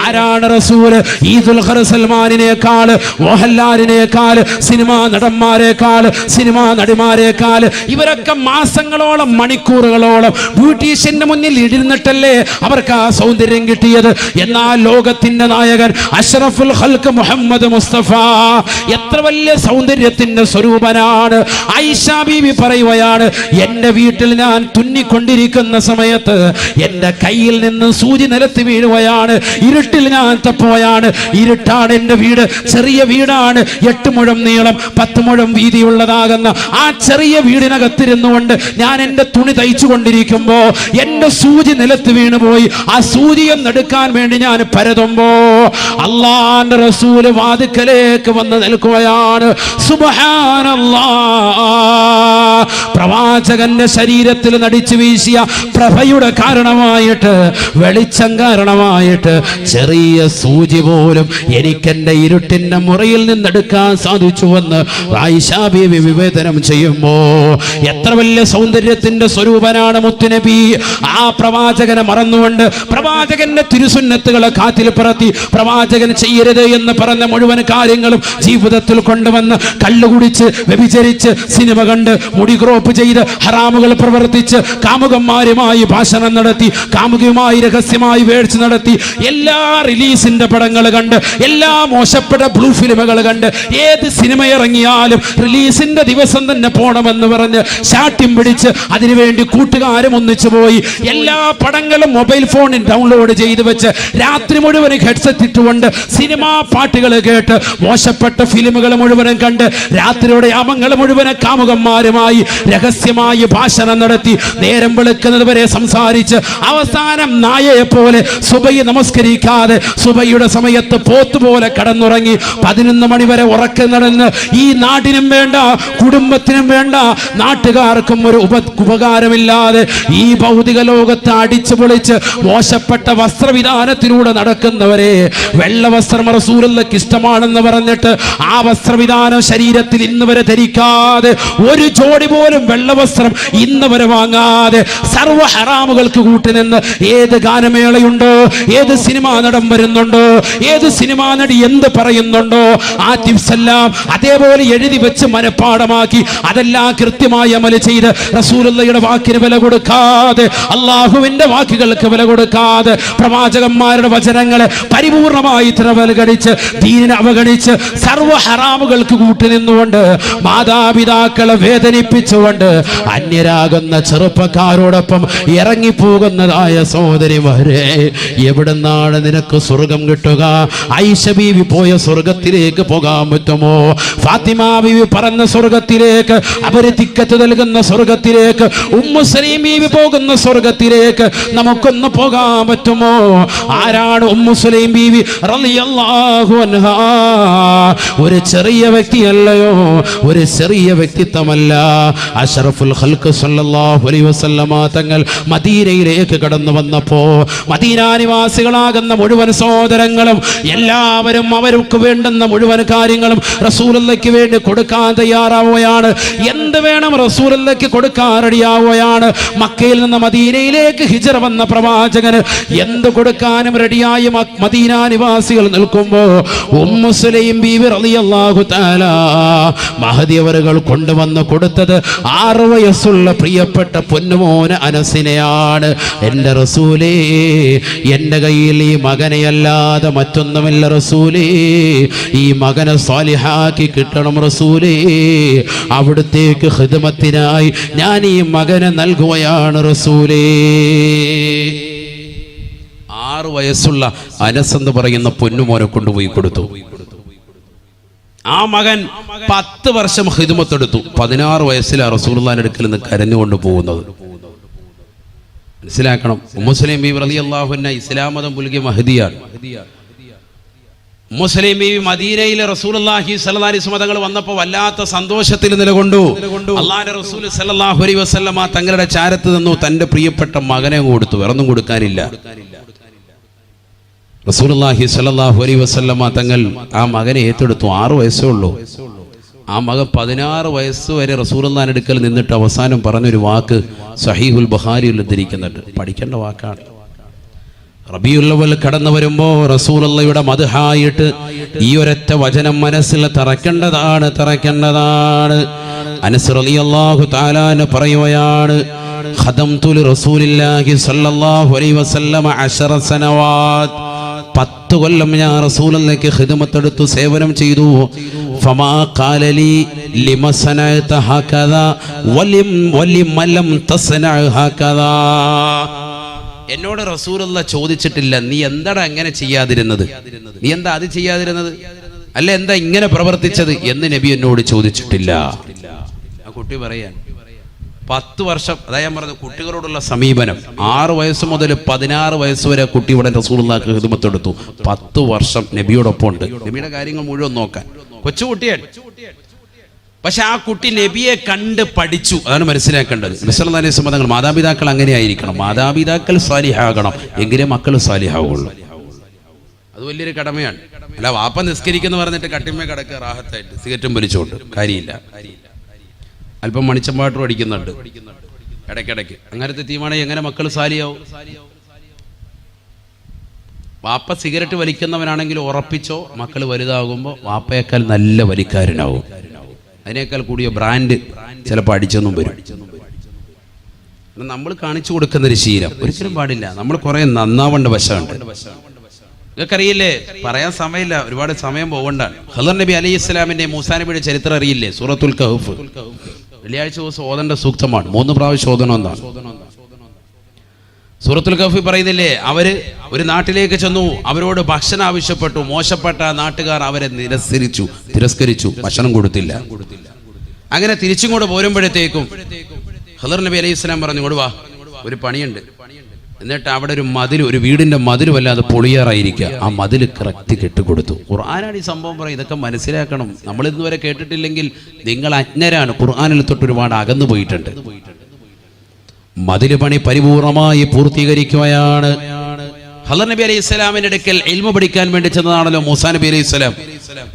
ആരാണ് റസൂൽ? ഈ ദുൽഖർ സൽമാനിനേക്കാൾ, മോഹൻലാലിനേക്കാൾ, സിനിമാ നടന്മാരെക്കാൾ, സിനിമാ നടിമാരെക്കാൾ ഇവരൊക്കെ മാസങ്ങളോളം മണിക്കൂറുകളോളം ബ്യൂട്ടീഷ്യന്റെ മുന്നിൽ ഇരുന്നിട്ടല്ലേ അവർക്ക് ആ സൗന്ദര്യം കിട്ടിയത്. എന്നാൽ ലോകത്തിന്റെ നായകൻ അഷ്റഫുൽ ഖൽഖ് മുഹമ്മദ് മുസ്തഫ എത്ര വലിയ സൗന്ദര്യത്തിന്റെ സ്വരൂപനാണ്. ആയിഷ ബീവി പറയുകയാണ്, എൻ്റെ വീട്ടിൽ ഞാൻ തുന്നിക്കൊണ്ടിരിക്കുന്ന സമയത്ത് എൻ്റെ കയ്യിൽ നിന്ന് സൂചി നിലത്ത് വീഴുകയാണ്. ഇരുട്ടിൽ ഞാൻ തപ്പോയാണ്. ഇരുട്ടാണ് എൻ്റെ വീട്, ചെറിയ വീടാണ്. 8 മുഴം നീളം 10 മുഴം വീതിയുള്ളതാകുന്ന ആ ചെറിയ വീടിനകത്തിരുന്നുകൊണ്ട് ഞാൻ എൻ്റെ തുണി തയ്ച്ചു കൊണ്ടിരിക്കുമ്പോ എൻ്റെ സൂചി നിലത്ത് വീണുപോയി. ആ സൂചിയൊന്ന് എടുക്കാൻ വേണ്ടി ഞാൻ പരതുമ്പോ അല്ലാഹുവിന്റെ റസൂൽ വാതിക്കലേക്ക് വന്ന് നിൽക്കുകയാണ്. സുബ്ഹാനല്ലാഹ്, പ്രവാചകന്റെ ശരീരത്തിൽ നടിച്ചു വീശിയ പ്രഭയുടെ കാരണമായിട്ട്, വെളിച്ചം കാരണമായിട്ട് ചെറിയ സൂചി പോലും എനിക്കെന്റെ ഇരുട്ടിന്റെ മുറിയിൽ നിന്നെടുക്കാൻ സാധിച്ചുവെന്ന് ആയിഷ ബീവി വിവേചനം ചെയ്യുമ്പോ എത്ര വലിയ സൗന്ദര്യത്തിന്റെ സ്വരൂപനാണ് മുത്തുനബി. ആ പ്രവാചകനെ മറന്നുകൊണ്ട് പ്രവാചകന്റെ തിരുസുന്നത്തുകളെ കാറ്റിൽ പറത്തി പ്രവാചകൻ ചെയ്യരുത് എന്ന് പറഞ്ഞ മുഴുവൻ കാര്യങ്ങളും ജീവിതത്തിൽ കൊണ്ടുവന്ന് കള്ളുകുടിച്ച് വ്യഭിചരിച്ച് സിനിമ കണ്ട് മുടി ക്രോപ്പ് ചെയ്ത് ഹറാമുകൾ പ്രവർത്തിച്ച് കാമുകന്മാരുമായി ഭാഷണം നടത്തി കാമുകയുമായി രഹസ്യമായി വേഴ്ച നടത്തി എല്ലാ റിലീസിന്റെ പടങ്ങൾ കണ്ട് എല്ലാ മോശപ്പെട്ട ബ്ലൂ ഫിലിമുകൾ കണ്ട് ഏത് സിനിമ ഇറങ്ങിയാലും റിലീസിന്റെ ദിവസം തന്നെ പോണമെന്ന് പറഞ്ഞ് ശാഠ്യം പിടിച്ച് അതിനുവേണ്ടി കൂട്ടുകാരും ഒന്നിച്ചു പോയി എല്ലാ പടങ്ങളും മൊബൈൽ ഫോണിൽ ഡൗൺലോഡ് ചെയ്ത് വെച്ച് രാത്രി മുഴുവൻ ഹെഡ്സെറ്റ് ഇട്ടുകൊണ്ട് സിനിമാ പാട്ടുകൾ കേട്ട് മോശപ്പെട്ട ഫിലിമുകൾ മുഴുവനും കണ്ട് രാത്രിയുടെ യാമങ്ങൾ മുഴുവനും കാമുകന്മാരുമായി രഹസ്യമായി ഭാഷണം നടത്തി നേരം വെളുക്കുന്നത് വരെ സംസാരിച്ച് അവസാനം നായയെ പോലെ സുബഹി നമസ്കരിക്കാതെ സുബഹിയുടെ സമയത്ത് പോത്തുപോലെ കടന്നുറങ്ങി 11 മണി വരെ ഉറക്കം നടന്ന് ഈ നാടിനും വേണ്ട കുടുംബത്തിനും വേണ്ട നാട്ടുകാർക്കും ഒരു ഉപകാരമില്ലാതെ ഈ ഭൗതിക ലോകത്ത് അടിച്ചു പൊളിച്ച് മോശപ്പെട്ട വസ്ത്രവിധാനത്തിലൂടെ നടക്കുന്നവരെ വെള്ള വസ്ത്രം റസൂലുള്ളാഹിക്ക് ഇഷ്ടമാണെന്ന് പറഞ്ഞിട്ട് ആ വസ്ത്രവിധാനം ശരീരത്തിൽ ഇന്ന് വരെ ധരിക്കാതെ ഒരു ജോഡി പോലും വെള്ള വസ്ത്രം ഇന്ന് വരെ വാങ്ങാതെ സർവ്വ ഹറാമുകൾക്ക് കൂട്ടുനിന്ന് ഏത് ഗാനമേളയുണ്ടോ, ഏത് സിനിമാ നടൻ വരുന്നുണ്ടോ, ഏത് സിനിമാ നടി എന്ത് പറയുന്നുണ്ടോ ആ ടിപ്സ് എല്ലാം അതേപോലെ എഴുതി വെച്ച് മനഃപ്പാടമാക്കി അതെല്ലാം കൃത്യമായി അമൽ ചെയ്ത് റസൂലുള്ളാഹിയുടെ വാക്ക് വാക്കിന് വില കൊടുക്കാതെ, അള്ളാഹുവിന്റെ വാക്കുകൾക്ക് വില കൊടുക്കാതെ, പ്രവാചകന്മാരുടെ വചനങ്ങളെ പരിപൂർണമായി അവഗണിച്ച്, ദീനിനെ അവഗണിച്ച്, സർവ്വ ഹറാമുകൾക്ക് കൂട്ടുനിന്നുകൊണ്ട്, മാതാപിതാക്കളെ വേദനിപ്പിച്ചുകൊണ്ട് അന്യരാകുന്ന ചെറുപ്പക്കാരോടൊപ്പം ഇറങ്ങിപ്പോകുന്നതായ സഹോദരിമാരെ, എവിടുന്നാണ് നിനക്ക് സ്വർഗം കിട്ടുക? ആയിഷ ബീവി പോയ സ്വർഗത്തിലേക്ക് പോകാൻ പറ്റുമോ? ഫാത്തിമ ബീവി പറഞ്ഞ സ്വർഗത്തിലേക്ക്, അവര് തിക്കത്ത് നൽകുന്ന സ്വർഗത്തിലേക്ക്, ഉമ്മു സലീം ബീവി പോകുന്ന സ്വർഗത്തിലേക്ക് നമുക്കൊന്ന് പോകാൻ പറ്റുമോ? ആരാണ് ഉമ്മു സലീം ബീവി റളിയല്ലാഹു അൻഹാ? ഒരു ചെറിയ വ്യക്തിയല്ലയോ, ഒരു ചെറിയ വ്യക്തിത്വമല്ല. അഷ്റഫുൽ ഖൽഖ് സല്ലല്ലാഹു അലൈഹി വസല്ലമ തങ്ങൾ മദീനയിലേക്ക് കടന്നു വന്നപ്പോ മദീന നിവാസികളാകുന്ന മുഴുവൻ സഹോദരങ്ങളും എല്ലാവരും അവർക്ക് വേണ്ടുന്ന മുഴുവൻ കാര്യങ്ങളും റസൂലുള്ളാഹിക്ക് വേണ്ടി കൊടുക്കാൻ തയ്യാറാവുകയാണ്. എന്ത് വേണം റസൂലുള്ളാഹിക്ക് കൊടുക്കാൻ റെഡിയാവുകയാണ്. മക്കയിൽ നിന്ന് മദീനയിലേക്ക് ഹിജ്റ വന്ന പ്രവാചകന് എന്ത് കൊടുക്കാനും റെഡിയായി മദീന നിവാസികൾ നിൽക്കുമ്പോ ഉമ്മു സുലൈം ബീവി റളിയല്ലാഹു തആല മഹദി അവറുകൾ കൊണ്ടുവന്ന് കൊടുത്തത് 6 വയസ്സുള്ള പ്രിയപ്പെട്ട പൊന്നുമോന് അനസിനെയാണ്. എൻ്റെ റസൂലേ, എൻ്റെ കയ്യിൽ ഈ മകനെയല്ലാതെ മറ്റൊന്നുമില്ല റസൂലേ, ഈ മകനെ സ്വാലിഹാക്കി കിട്ടണം റസൂലേ, അവിടുത്തേക്ക് ഖിദ്മത്തിനായി ഞാൻ ഈ മകനെ നൽകുകയാണ് റസൂലേ. 6 വയസ്സുള്ള അനസ് എന്ന് പറയുന്ന പൊന്നുമോനെ കൊണ്ടുപോയി കൊടുത്തു. ആ മകൻ 10 വർഷം ഖിദ്മത്തെടുത്തു. 16 വയസ്സിലാണ് റസൂലുള്ളാഹിന്റെ അടുക്കൽ നിന്ന് കരഞ്ഞുകൊണ്ട് പോകുന്നത്. മനസ്സിലാക്കണം, ഉമ്മു സലീം ബീവി റളിയല്ലാഹു അൻഹ ഇസ്ലാം മതം പുൽകിയ മഹദിയാണ്. ഉമ്മു സലീം ബീവി മദീനയിലെ റസൂലുള്ളാഹി സ്വല്ലല്ലാഹി അലൈഹി വസല്ലം തങ്ങൾ വന്നപ്പോൾ വല്ലാത്ത സന്തോഷത്തിൽ നിലകൊണ്ടു. അല്ലാഹുവിന്റെ റസൂൽ സ്വല്ലല്ലാഹു അലൈഹി വസല്ലം തങ്ങളുടെ ചാരത്ത് നിന്നു തന്റെ പ്രിയപ്പെട്ട മകനെ കൊടുത്തു. വേറൊന്നും കൊടുക്കാനില്ല. റസൂലുള്ളാഹി സ്വല്ലല്ലാഹു അലൈഹി വസല്ലം തങ്ങൾ ആ മകനെ ഏറ്റെടുത്തു. 6 വയസ്സേ ഉള്ളൂ. ആ മകൻ 16 വയസ്സ് വരെ റസൂലുള്ളാഹിന്റെ അടുക്കൽ നിന്നിട്ട് അവസാനം പറഞ്ഞൊരു വാക്ക് സഹീഹുൽ ബുഖാരിയിൽ ഉദ്ധരിക്കുന്നുണ്ട്. പഠിക്കേണ്ട വാക്കാണ്. റബീഉൽ അവ്വൽ കടന്നു വരുമ്പോ റസൂലുള്ളാഹിയുടെ മദ്ഹായിട്ട് ഈ ഒരൊറ്റ വചനം മനസ്സിൽ തറക്കേണ്ടതാണ്. അനസ് റളിയല്ലാഹു തആല പറയുകയാണ്, ഖദംതു റസൂലില്ലാഹി സ്വല്ലല്ലാഹു അലൈഹി വസല്ലം 10 സനവാത്, 10 കൊല്ലം ഞാൻ റസൂലുള്ളാഹിക്ക് ഖിദ്മത്തെടുത്തു, സേവനം ചെയ്തു. ഫമാ ഖാല ലി ലിമ സനഅത ഹകദാ വലിമ ലം തസ്നഅ ഹകദാ. എന്നോട് റസൂലുള്ളാഹി ചോദിച്ചിട്ടില്ല, നീ എന്താടാ അങ്ങനെ ചെയ്യാതിരുന്നത്, നീ എന്താ അത് ചെയ്യാതിരുന്നത്, അല്ല എന്താ ഇങ്ങനെ പ്രവർത്തിച്ചത് എന്ന് നബി എന്നോട് ചോദിച്ചിട്ടില്ല. ആ കുട്ടി പറയാൻ 10 വർഷം, അതായത് ഞാൻ പറഞ്ഞത് കുട്ടികളോടുള്ള സമീപനം. 6 വയസ്സ് മുതൽ 16 വയസ്സ് വരെ കുട്ടി ഇവിടെ റസൂലുള്ളാഹിക്ക് ഖിദ്മത്തെടുത്തു. 10 വർഷം നബിയോടൊപ്പം ഉണ്ട്. നബിയുടെ കാര്യങ്ങൾ മുഴുവൻ നോക്കാൻ കൊച്ചുകുട്ടിയാണ്. പക്ഷെ ആ കുട്ടി നബിയെ കണ്ട് പഠിച്ചു. അതാണ് മനസ്സിലാക്കേണ്ടത്. നബി സല്ലല്ലാഹു അലൈഹി വസല്ലം തങ്ങൾ മാതാപിതാക്കൾ അങ്ങനെ ആയിരിക്കണം. മാതാപിതാക്കൾ സാലിഹാകണം, എങ്കിലേ മക്കൾ സാലിഹാവുള്ളൂ. അത് വലിയൊരു കടമയാണ്. അല്ല വാപ്പ നിസ്കരിക്കുന്നു പറഞ്ഞിട്ട് കട്ടിമേ കിടക്കുക റാഹത്തായിട്ട് സിഗരറ്റും വലിച്ചോണ്ട് കാര്യമില്ല. അല്പം മണിച്ചമ്പാട്ടും അടിക്കുന്നുണ്ട് ഇടയ്ക്കിടയ്ക്ക്. അങ്ങനത്തെ തീമാണെങ്കിൽ എങ്ങനെ മക്കൾ സാലിയാവും? വാപ്പ സിഗരറ്റ് വലിക്കുന്നവനാണെങ്കിൽ ഉറപ്പിച്ചോ മക്കൾ വലുതാകുമ്പോൾ വാപ്പയേക്കാൾ നല്ല വലിക്കാരനാവും. അതിനേക്കാൾ കൂടിയ ബ്രാൻഡ് ചിലപ്പോൾ അടിച്ചൊന്നും വരും. നമ്മൾ കാണിച്ചു കൊടുക്കുന്നൊരു ശീലം ഒരിക്കലും പാടില്ല. നമ്മൾ കുറെ നന്നാവേണ്ട വശമുണ്ട്. നിങ്ങൾക്കറിയില്ലേ, പറയാൻ സമയമില്ല, ഒരുപാട് സമയം പോകണ്ടാണ്. ഖദർ നബി അലൈഹി ഇസ്ലാമിന്റെ മൂസാ നബിയുടെ ചരിത്രം അറിയില്ലേ? സൂറത്തുൽ കഹ്ഫ് വെള്ളിയാഴ്ച ദിവസം ഓതേണ്ട സൂക്തമാണ്. 3 പ്രാവശ്യം ഓതണമെന്നാണ്. സൂറത്തുൽ കഹ്ഫ് പറയുന്നില്ലേ, അവര് ഒരു നാട്ടിലേക്ക് ചെന്നു, അവരോട് ഭക്ഷണം ആവശ്യപ്പെട്ടു. മോശപ്പെട്ട നാട്ടുകാർ അവരെ തിരസ്കരിച്ചു, ഭക്ഷണം കൊടുത്തില്ല. അങ്ങനെ തിരിച്ചിങ്ങോട്ട് പോരുമ്പോഴത്തേക്കും ഖദർ നബി അലൈഹി ഇസ്ലാം പറഞ്ഞു, ഇങ്ങോട്ട് വാ, ഒരു പണിയുണ്ട്. എന്നിട്ട് അവിടെ ഒരു വീടിന്റെ മതിൽ വല്ലാതെ പൊളിയാറായിരിക്കുക. ആ മതിൽ കറക്റ്റ് കെട്ടിക്കൊടുത്തു. ഖുർആനാണ് ഈ സംഭവം പറയും. ഇതൊക്കെ മനസ്സിലാക്കണം. നമ്മൾ ഇന്നുവരെ കേട്ടിട്ടില്ലെങ്കിൽ നിങ്ങൾ അജ്ഞരാണ്. ഖുർആനിൽ തൊട്ട് ഒരുപാട് അകന്നു പോയിട്ടുണ്ട്. മതിൽ പണി പരിപൂർണമായി പൂർത്തീകരിക്കുകയാണ്. ഖദർ നബി അലൈഹി ഇസ്ലാമിന്റെ അടുക്കൽ ഇൽമു പഠിക്കാൻ വേണ്ടി ചെന്നതാണല്ലോ മൂസാ നബി അലൈഹി ഇസ്ലാം.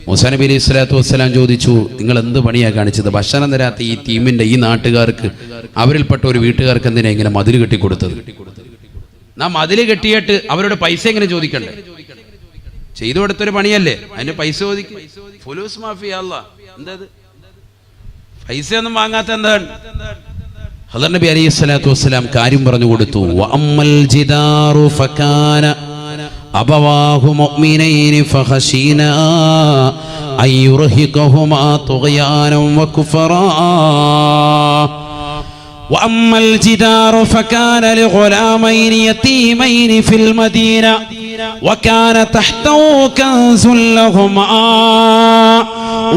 മൂസാ നബി അലൈഹി സ്വലാത്തു വസ്സലാം ചോദിച്ചു, നിങ്ങൾ എന്ത് പണിയാ കാണിച്ചത്? ഭക്ഷണം തരാത്ത ഈ ടീമിന്റെ ഈ നാട്ടുകാർക്ക്, അവരിൽപ്പെട്ട ഒരു വീട്ടുകാർക്ക് എന്തിനാ ഇങ്ങനെ മതിൽ കെട്ടിക്കൊടുത്തത്? നാം മതിൽ കെട്ടിയിട്ട് അവരോട് പൈസ എങ്ങനെ ചോദിക്കണ്ടേ? ചെയ്തു കൊടുത്തൊരു പണിയല്ലേ, അതിന് പൈസ ചോദിക്കും. ഫുലൂസ് മാഫിയ അല്ലാ, എന്താ പൈസ ഒന്നും വാങ്ങാത്ത എന്താണ്? ഹദർ നബി അലൈഹിസ്സലാത്തു വസ്സലാം കാര്യം പറഞ്ഞു കൊടുത്തു. വഅമ്മൽ ജിദാറു ഫകാന അബവാഹു മുഅ്മിനൈനി ഫഖശീനാ അയ്യുർഹിഖഹുമാ തുഗ്യാനം വകുഫറാ. وأما الجدار فكان لغلامين يتيمين في المدينة وكان تحته كنز لهما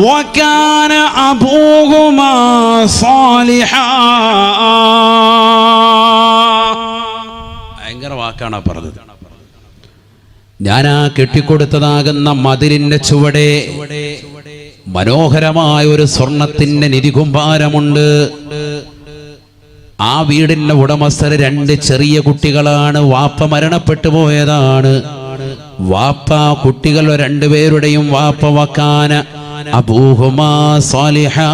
وكان أبوهما صالحا. ഭയങ്കര വാക്കാണ് പറഞ്ഞത്. ഞാനാ കെട്ടിക്കൊടുത്തതാകുന്ന മതിലിന്റെ ചുവടെ മനോഹരമായ ഒരു സ്വർണത്തിന്റെ നിധികുംഭാരമുണ്ട്. ആ വീടിന്റെ ഉടമസ്ഥര് 2 ചെറിയ കുട്ടികളാണ്. വാപ്പ മരണപ്പെട്ടു പോയതാണ്. വാപ്പ കുട്ടികൾ 2 പേരുടെയും വാപ്പ വക്കാന അബൂഹുമാ സാലിഹാ,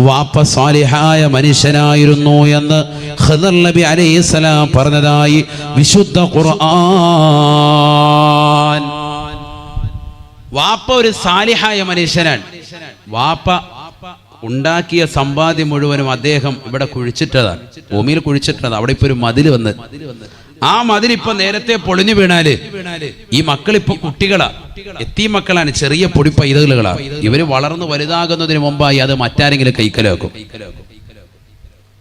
വാപ്പ സാലിഹായ മനുഷ്യനായിരുന്നു എന്ന് ഖദർ നബി അലൈഹിസ്സലാം പറഞ്ഞതായി വിശുദ്ധ ഖുർആൻ. വാപ്പ ഒരു സാലിഹായ മനുഷ്യനാണ്. വാപ്പ ഉണ്ടാക്കിയ സമ്പാദ്യം മുഴുവനും അദ്ദേഹം ഇവിടെ കുഴിച്ചിട്ടതാണ്, ഭൂമിയിൽ കുഴിച്ചിട്ടതാണ്. അവിടെ ഇപ്പൊ ഒരു മതിൽ വന്ന്, ആ മതിൽ ഇപ്പൊ നേരത്തെ പൊളിഞ്ഞു വീണാല് ഈ മക്കളിപ്പോ കുട്ടികളാ, എത്തി മക്കളാണ്, ചെറിയ പൊടി പൈതകളാണ്. ഇവര് വളർന്നു വലുതാകുന്നതിന് മുമ്പായി അത് മറ്റാരെങ്കിലും കൈക്കലാക്കും.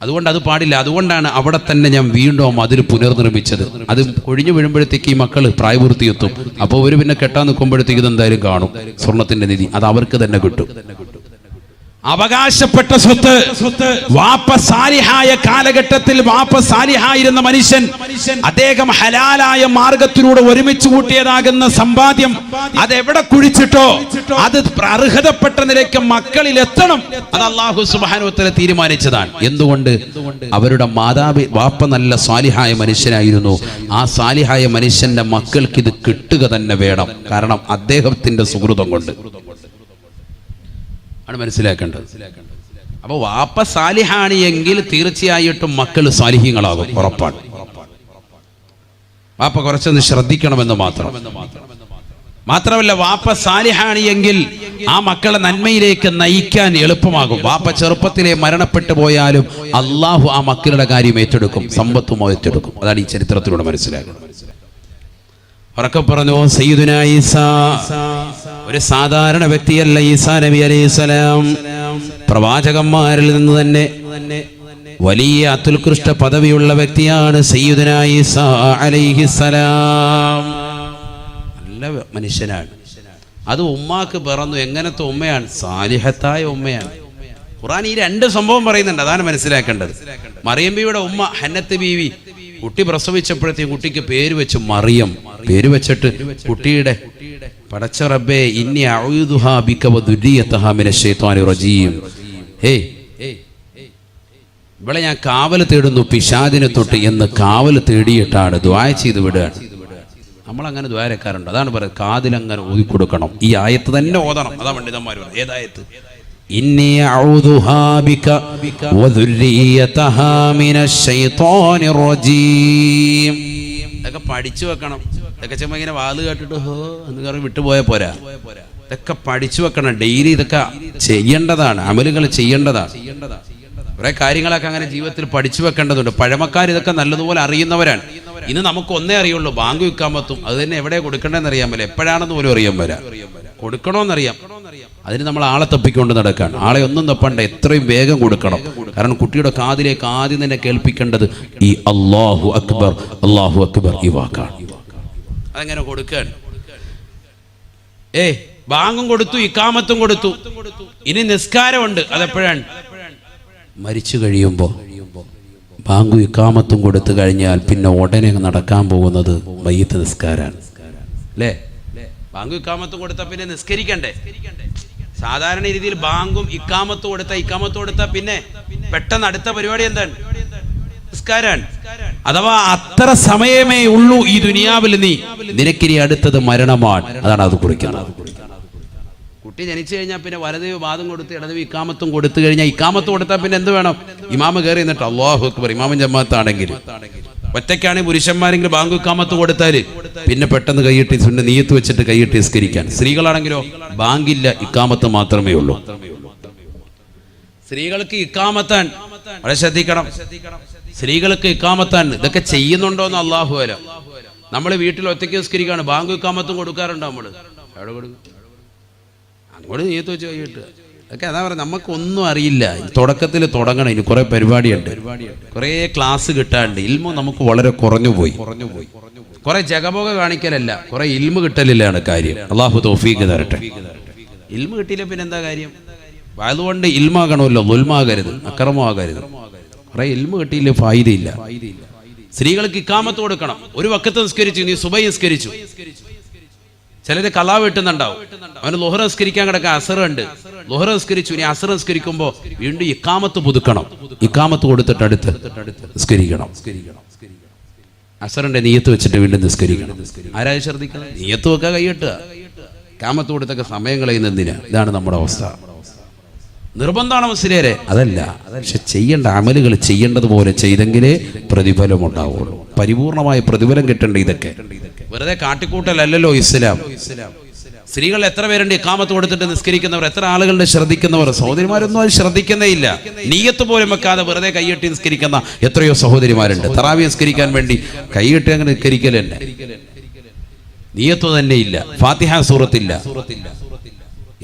അതുകൊണ്ട് അത് പാടില്ല. അതുകൊണ്ടാണ് അവിടെ തന്നെ ഞാൻ വീണ്ടും ആ മതിൽ പുനർനിർമ്മിച്ചത്. അത് കൊഴിഞ്ഞു വീഴുമ്പോഴത്തേക്ക് ഈ മക്കൾ പ്രായപൂർത്തിയെത്തും. അപ്പോൾ ഇവര് പിന്നെ കെട്ടാൻ നിൽക്കുമ്പോഴത്തേക്ക് ഇതെന്തായാലും കാണും. സ്വർണത്തിന്റെ നിധി അത് അവർക്ക് തന്നെ കിട്ടും. അവകാശപ്പെട്ട സ്വത്ത്. വാപ്പ സാലിഹായ കാലഘട്ടത്തിൽ വാപ്പ സാലിഹായിരുന്ന മനുഷ്യൻ, അദ്ദേഹം ഹലാലായ മാർഗത്തിലൂടെ ഒരുമിച്ച് കൂട്ടിയതാകുന്ന സമ്പാദ്യം അതെവിടെ കുഴിച്ചിട്ടോ അത് അർഹതപ്പെട്ട നിലയ്ക്ക് മക്കളിൽ എത്തണം. അത് അല്ലാഹു സുബ്ഹാനഹു വ തആല തീരുമാനിച്ചതാണ്. എന്തുകൊണ്ട്? അവരുടെ വാപ്പ നല്ല സാലിഹായ മനുഷ്യനായിരുന്നു. ആ സാലിഹായ മനുഷ്യന്റെ മക്കൾക്ക് ഇത് കിട്ടുക തന്നെ വേണം. കാരണം അദ്ദേഹത്തിന്റെ സുഹൃതം കൊണ്ട് ആണ് മനസ്സിലാക്കേണ്ടത്. അപ്പൊ വാപ്പ സാലിഹാണ് എങ്കിൽ തീർച്ചയായിട്ടും മക്കൾ സാലിഹീങ്ങളാകും, ഉറപ്പാണ്. വാപ്പ കുറച്ചൊന്ന് ശ്രദ്ധിക്കണമെന്ന് മാത്രമല്ല വാപ്പ സാലിഹാണ് എങ്കിൽ ആ മക്കളെ നന്മയിലേക്ക് നയിക്കാൻ എളുപ്പമാകും. വാപ്പ ചെറുപ്പത്തിലെ മരണപ്പെട്ടു പോയാലും അള്ളാഹു ആ മക്കളുടെ കാര്യം ഏറ്റെടുക്കും, സമ്പത്തും ഏറ്റെടുക്കും. അതാണ് ഈ ചരിത്രത്തിലൂടെ മനസ്സിലാക്കുന്നത്. ഉറക്കെ പറഞ്ഞു, സയ്യിദുനാ ഈസാ ഒരു സാധാരണ വ്യക്തിയല്ല. ഈസാ നബി അലൈഹിസ്സലാം പ്രവാചകന്മാരിൽ നിന്ന് തന്നെ വലിയ അത്യുത്കൃഷ്ട പദവിയുള്ള വ്യക്തിയാണ് സയ്യിദുനാ ഈസാ അലൈഹിസ്സലാം. നല്ല മനുഷ്യനാണ്. അത് ഉമ്മാക്ക് പിറന്നു. എങ്ങനത്തെ ഉമ്മയാണ്? സാലിഹത്തായ ഉമ്മയാണ്. ഖുർആൻ ഈ 2 സംഭവം പറയുന്നുണ്ട്. അതാണ് മനസ്സിലാക്കേണ്ടത്. മറിയം ബീവിയുടെ ഉമ്മ ഹന്നത്ത് ബീവി കുട്ടി പ്രസവിച്ചപ്പോഴത്തേക്കും കുട്ടിക്ക് പേര് വെച്ചു മറിയം. പേര് വെച്ചിട്ട് കുട്ടിയുടെ പടച്ച റബ്ബേ ഇന്നി അഊദുഹാ ബിക വദുരിയതഹാ മിനശ് ശൈത്വാനിർ റജീം. ഇവിടെ ഞാൻ കാവൽ തേടുന്നു പിശാചിനെ തൊട്ട് എന്ന് കാവൽ തേടിയിട്ടാണ് ദുആ ചെയ്ത് വിടുകയാണ്. നമ്മളങ്ങനെ ദ്വാരക്കാരുണ്ട്. അതാണ് പറയുന്നത്, കാതിലങ്ങനെ ഓതി കൊടുക്കണം. ഈ ആയത്ത് തന്നെ ഓതണം. അതാ പണ്ഡിതന്മാർ പറയുന്നത്. ഏതായത്ത്? ഇന്നി അഊദുഹാ ബിക വദുരിയതഹാ മിനശ് ശൈത്വാനിർ റജീം. ഇതൊക്കെ പഠിച്ചു വെക്കണം. ഇതൊക്കെ ചുമ്മാ ഇങ്ങനെ വാല് കേട്ടിട്ട് ഹോ എന്ന് പറഞ്ഞ് വിട്ടുപോയാൽ പോരാ. ഇതൊക്കെ പഠിച്ചു വെക്കണം. ഡെയിലി ഇതൊക്കെ ചെയ്യേണ്ടതാണ്, അമലുകൾ ചെയ്യേണ്ടതാണ്. കുറെ കാര്യങ്ങളൊക്കെ അങ്ങനെ ജീവിതത്തിൽ പഠിച്ചു വെക്കേണ്ടതുണ്ട്. പഴമക്കാർ ഇതൊക്കെ നല്ലതുപോലെ അറിയുന്നവരാണ്. ഇന്ന് നമുക്ക് ഒന്നേ അറിയുള്ളൂ, ബാങ്ക് വിൽക്കാൻ പറ്റും. അത് തന്നെ എവിടെ കൊടുക്കേണ്ടതെന്ന് അറിയാൻ പറ്റില്ല, എപ്പോഴാണെന്ന് പോലും അറിയാൻ വരാം. കൊടുക്കണമെന്നറിയാം. അതിന് നമ്മൾ ആളെ തപ്പിക്കൊണ്ട് നടക്കാൻ. ആളെ ഒന്നും തപ്പണ്ട, എത്രയും വേഗം കൊടുക്കണം. കാരണം കുട്ടിയുടെ കാതിലേക്ക് ആദ്യം തന്നെ കേൾപ്പിക്കേണ്ടത് ഈ അല്ലാഹു അക്ബർ, അല്ലാഹു അക്ബർ ഈ വാക്കാണ്. അതെങ്ങനെ കൊടുക്കാൻ? ബാങ്കും കൊടുത്തു, ഇക്കാമത്തും കൊടുത്തു, ഇനി നിസ്കാരമുണ്ട്. അതെപ്പോഴാണ്? മരിച്ചു കഴിയുമ്പോൾ. ബാങ്കും ഇക്കാമത്തും കൊടുത്തു കഴിഞ്ഞാൽ പിന്നെ ഉടനെ നടക്കാൻ പോകുന്നത് മയ്യിത്ത് നിസ്കാരാണ്. അല്ലേ? ബാങ്കും ഇക്കാമത്തും കൊടുത്താൽ പിന്നെ നിസ്കരിക്കണ്ടേ? സാധാരണ രീതിയിൽ ബാങ്കും ഇക്കാമത്തും കൊടുത്താൽ പിന്നെ പെട്ടെന്ന് അടുത്ത പരിപാടി എന്താണ്? നിസ്കാരാണ്. അഥവാ അത്ര സമയമേ ഉള്ളൂ ഈ ദുനിയാവിൽ. നിനക്കിനി അടുത്തത് മരണമാണ്. അതാണ് അത് കുറിക്കുന്നത്. കുട്ടി ജനിച്ചു കഴിഞ്ഞാൽ പിന്നെ വലതുവി വാദം കൊടുത്ത് ഇടതുവി ഇക്കാമത്തും കൊടുത്തു കഴിഞ്ഞാൽ, ഇക്കാമത്ത് കൊടുത്താൽ പിന്നെ എന്ത് വേണം? ഇമാമ് കയറി എന്നിട്ട് അല്ലാഹു അക്ബർ. ഇമാമും ജമാഅത്താണെങ്കിൽ ഒറ്റയ്ക്കാണെങ്കിൽ പുരുഷന്മാരെങ്കിലും ബാങ്ക് ഇക്കാമത്ത് കൊടുത്താൽ പിന്നെ പെട്ടെന്ന് കൈയിട്ട് നീയത്ത് വെച്ചിട്ട് കൈയിട്ട് നിസ്കരിക്കാൻ. സ്ത്രീകളാണെങ്കിലോ ബാങ്കില്ല, ഇക്കാമത്ത് മാത്രമേ ഉള്ളൂ. സ്ത്രീകൾക്ക് ഇക്കാമത്താൻ വളരെ ശ്രദ്ധിക്കണം. സ്ത്രീകൾക്ക് ഇക്കാമത്താൻ ഇതൊക്കെ ചെയ്യുന്നുണ്ടോന്ന് അള്ളാഹു അല. നമ്മൾ വീട്ടിൽ ഒറ്റയ്ക്ക് നിസ്കരിക്കുകയാണ്, ബാങ്ക് ഇക്കാമത്തും കൊടുക്കാറുണ്ടോ? നമ്മൾ എവിടെ കൊടുക്കും? അങ്ങോട്ട് നീയത്ത് വെച്ച് കഴിയിട്ട് ഒക്കെ അതാ പറയുക. നമുക്കൊന്നും അറിയില്ല. തുടക്കത്തിൽ തുടങ്ങണം. ഇനി കുറെ പരിപാടിയുണ്ട്, കുറേ ക്ലാസ് കിട്ടാണ്ട്. ഇൽമു നമുക്ക് വളരെ കുറഞ്ഞു പോയി. കുറെ ജഗബോഗ കാണിക്കലല്ല, കുറെ ഇൽമു കിട്ടലില്ലാണ് കാര്യം. അള്ളാഹു തൗഫീഖ് തരട്ടെ. ഇൽമു കിട്ടിയില്ല പിന്നെ എന്താ കാര്യം? അതുകൊണ്ട് ഇൽമാകണമല്ലോ, ദുൽമാകരുത്, അക്രമമാകരുത്. കുറെ ഇൽമു കിട്ടിയില്ല, ഫായിദയില്ല. സ്ത്രീകൾക്ക് ഇക്കാമത്ത് കൊടുക്കണം. ഒരു വക്കത്ത് നിസ്കരിച്ചു, നീ സുബൈ നിസ്കരിച്ചു. ചിലര് കലാ വെട്ടുന്നുണ്ടാവും. അവന് ളുഹർ നിസ്കരിക്കാൻ കിടക്കാൻ അസറുണ്ട്, ളുഹർ നിസ്കരിച്ചു, ഇനി അസർ നിസ്കരിക്കുമ്പോൾ വീണ്ടും ഇക്കാമത്ത് പുതുക്കണം. ഇക്കാമത്ത് കൊടുത്തിട്ട് അടുത്ത് നിസ്കരിക്കണം. അസറിന്റെ നിയത്ത് വെച്ചിട്ട് വീണ്ടും നിസ്കരിക്കണം. ആരായി ശ്രദ്ധിക്കണം? നിയത്ത് വെക്കാൻ കൈയ്യട്ടുക. ഇക്കാമത്ത് കൊടുത്തൊക്കെ സമയം കളയുന്നതിന് ഇതാണ് നമ്മുടെ അവസ്ഥ. നിർബന്ധമാണ് മുസ്ലിയരെ, അതല്ല. പക്ഷെ ചെയ്യേണ്ട അമലുകൾ ചെയ്യേണ്ടതുപോലെ ചെയ്തെങ്കിലേ പ്രതിഫലം ഉണ്ടാവുള്ളൂ. പരിപൂർണമായ പ്രതിഫലം കിട്ടേണ്ട ഇതൊക്കെ വെറുതെ കാട്ടിക്കൂട്ടലല്ലോ ഇസ്ലാം. സ്ത്രീകൾ എത്ര പേരുണ്ട് ഇഖാമത്ത് കൊടുത്തിട്ട് നിസ്കരിക്കുന്നവർ? എത്ര ആളുകളുടെ ശ്രദ്ധിക്കുന്നവർ? സഹോദരിമാരൊന്നും അത് ശ്രദ്ധിക്കുന്നേ ഇല്ല. നിയ്യത്ത് പോലും വെക്കാതെ വെറുതെ കൈയ്യട്ടി നിസ്കരിക്കുന്ന എത്രയോ സഹോദരിമാരുണ്ട്. തറാവി നിസ്കരിക്കാൻ വേണ്ടി കൈയ്യട്ടി അങ്ങനെ നിസ്കരിക്കൽ തന്നെ, നിയ്യത്ത് തന്നെ ഇല്ല, ഫാത്തിഹ സൂറത്തില്ല.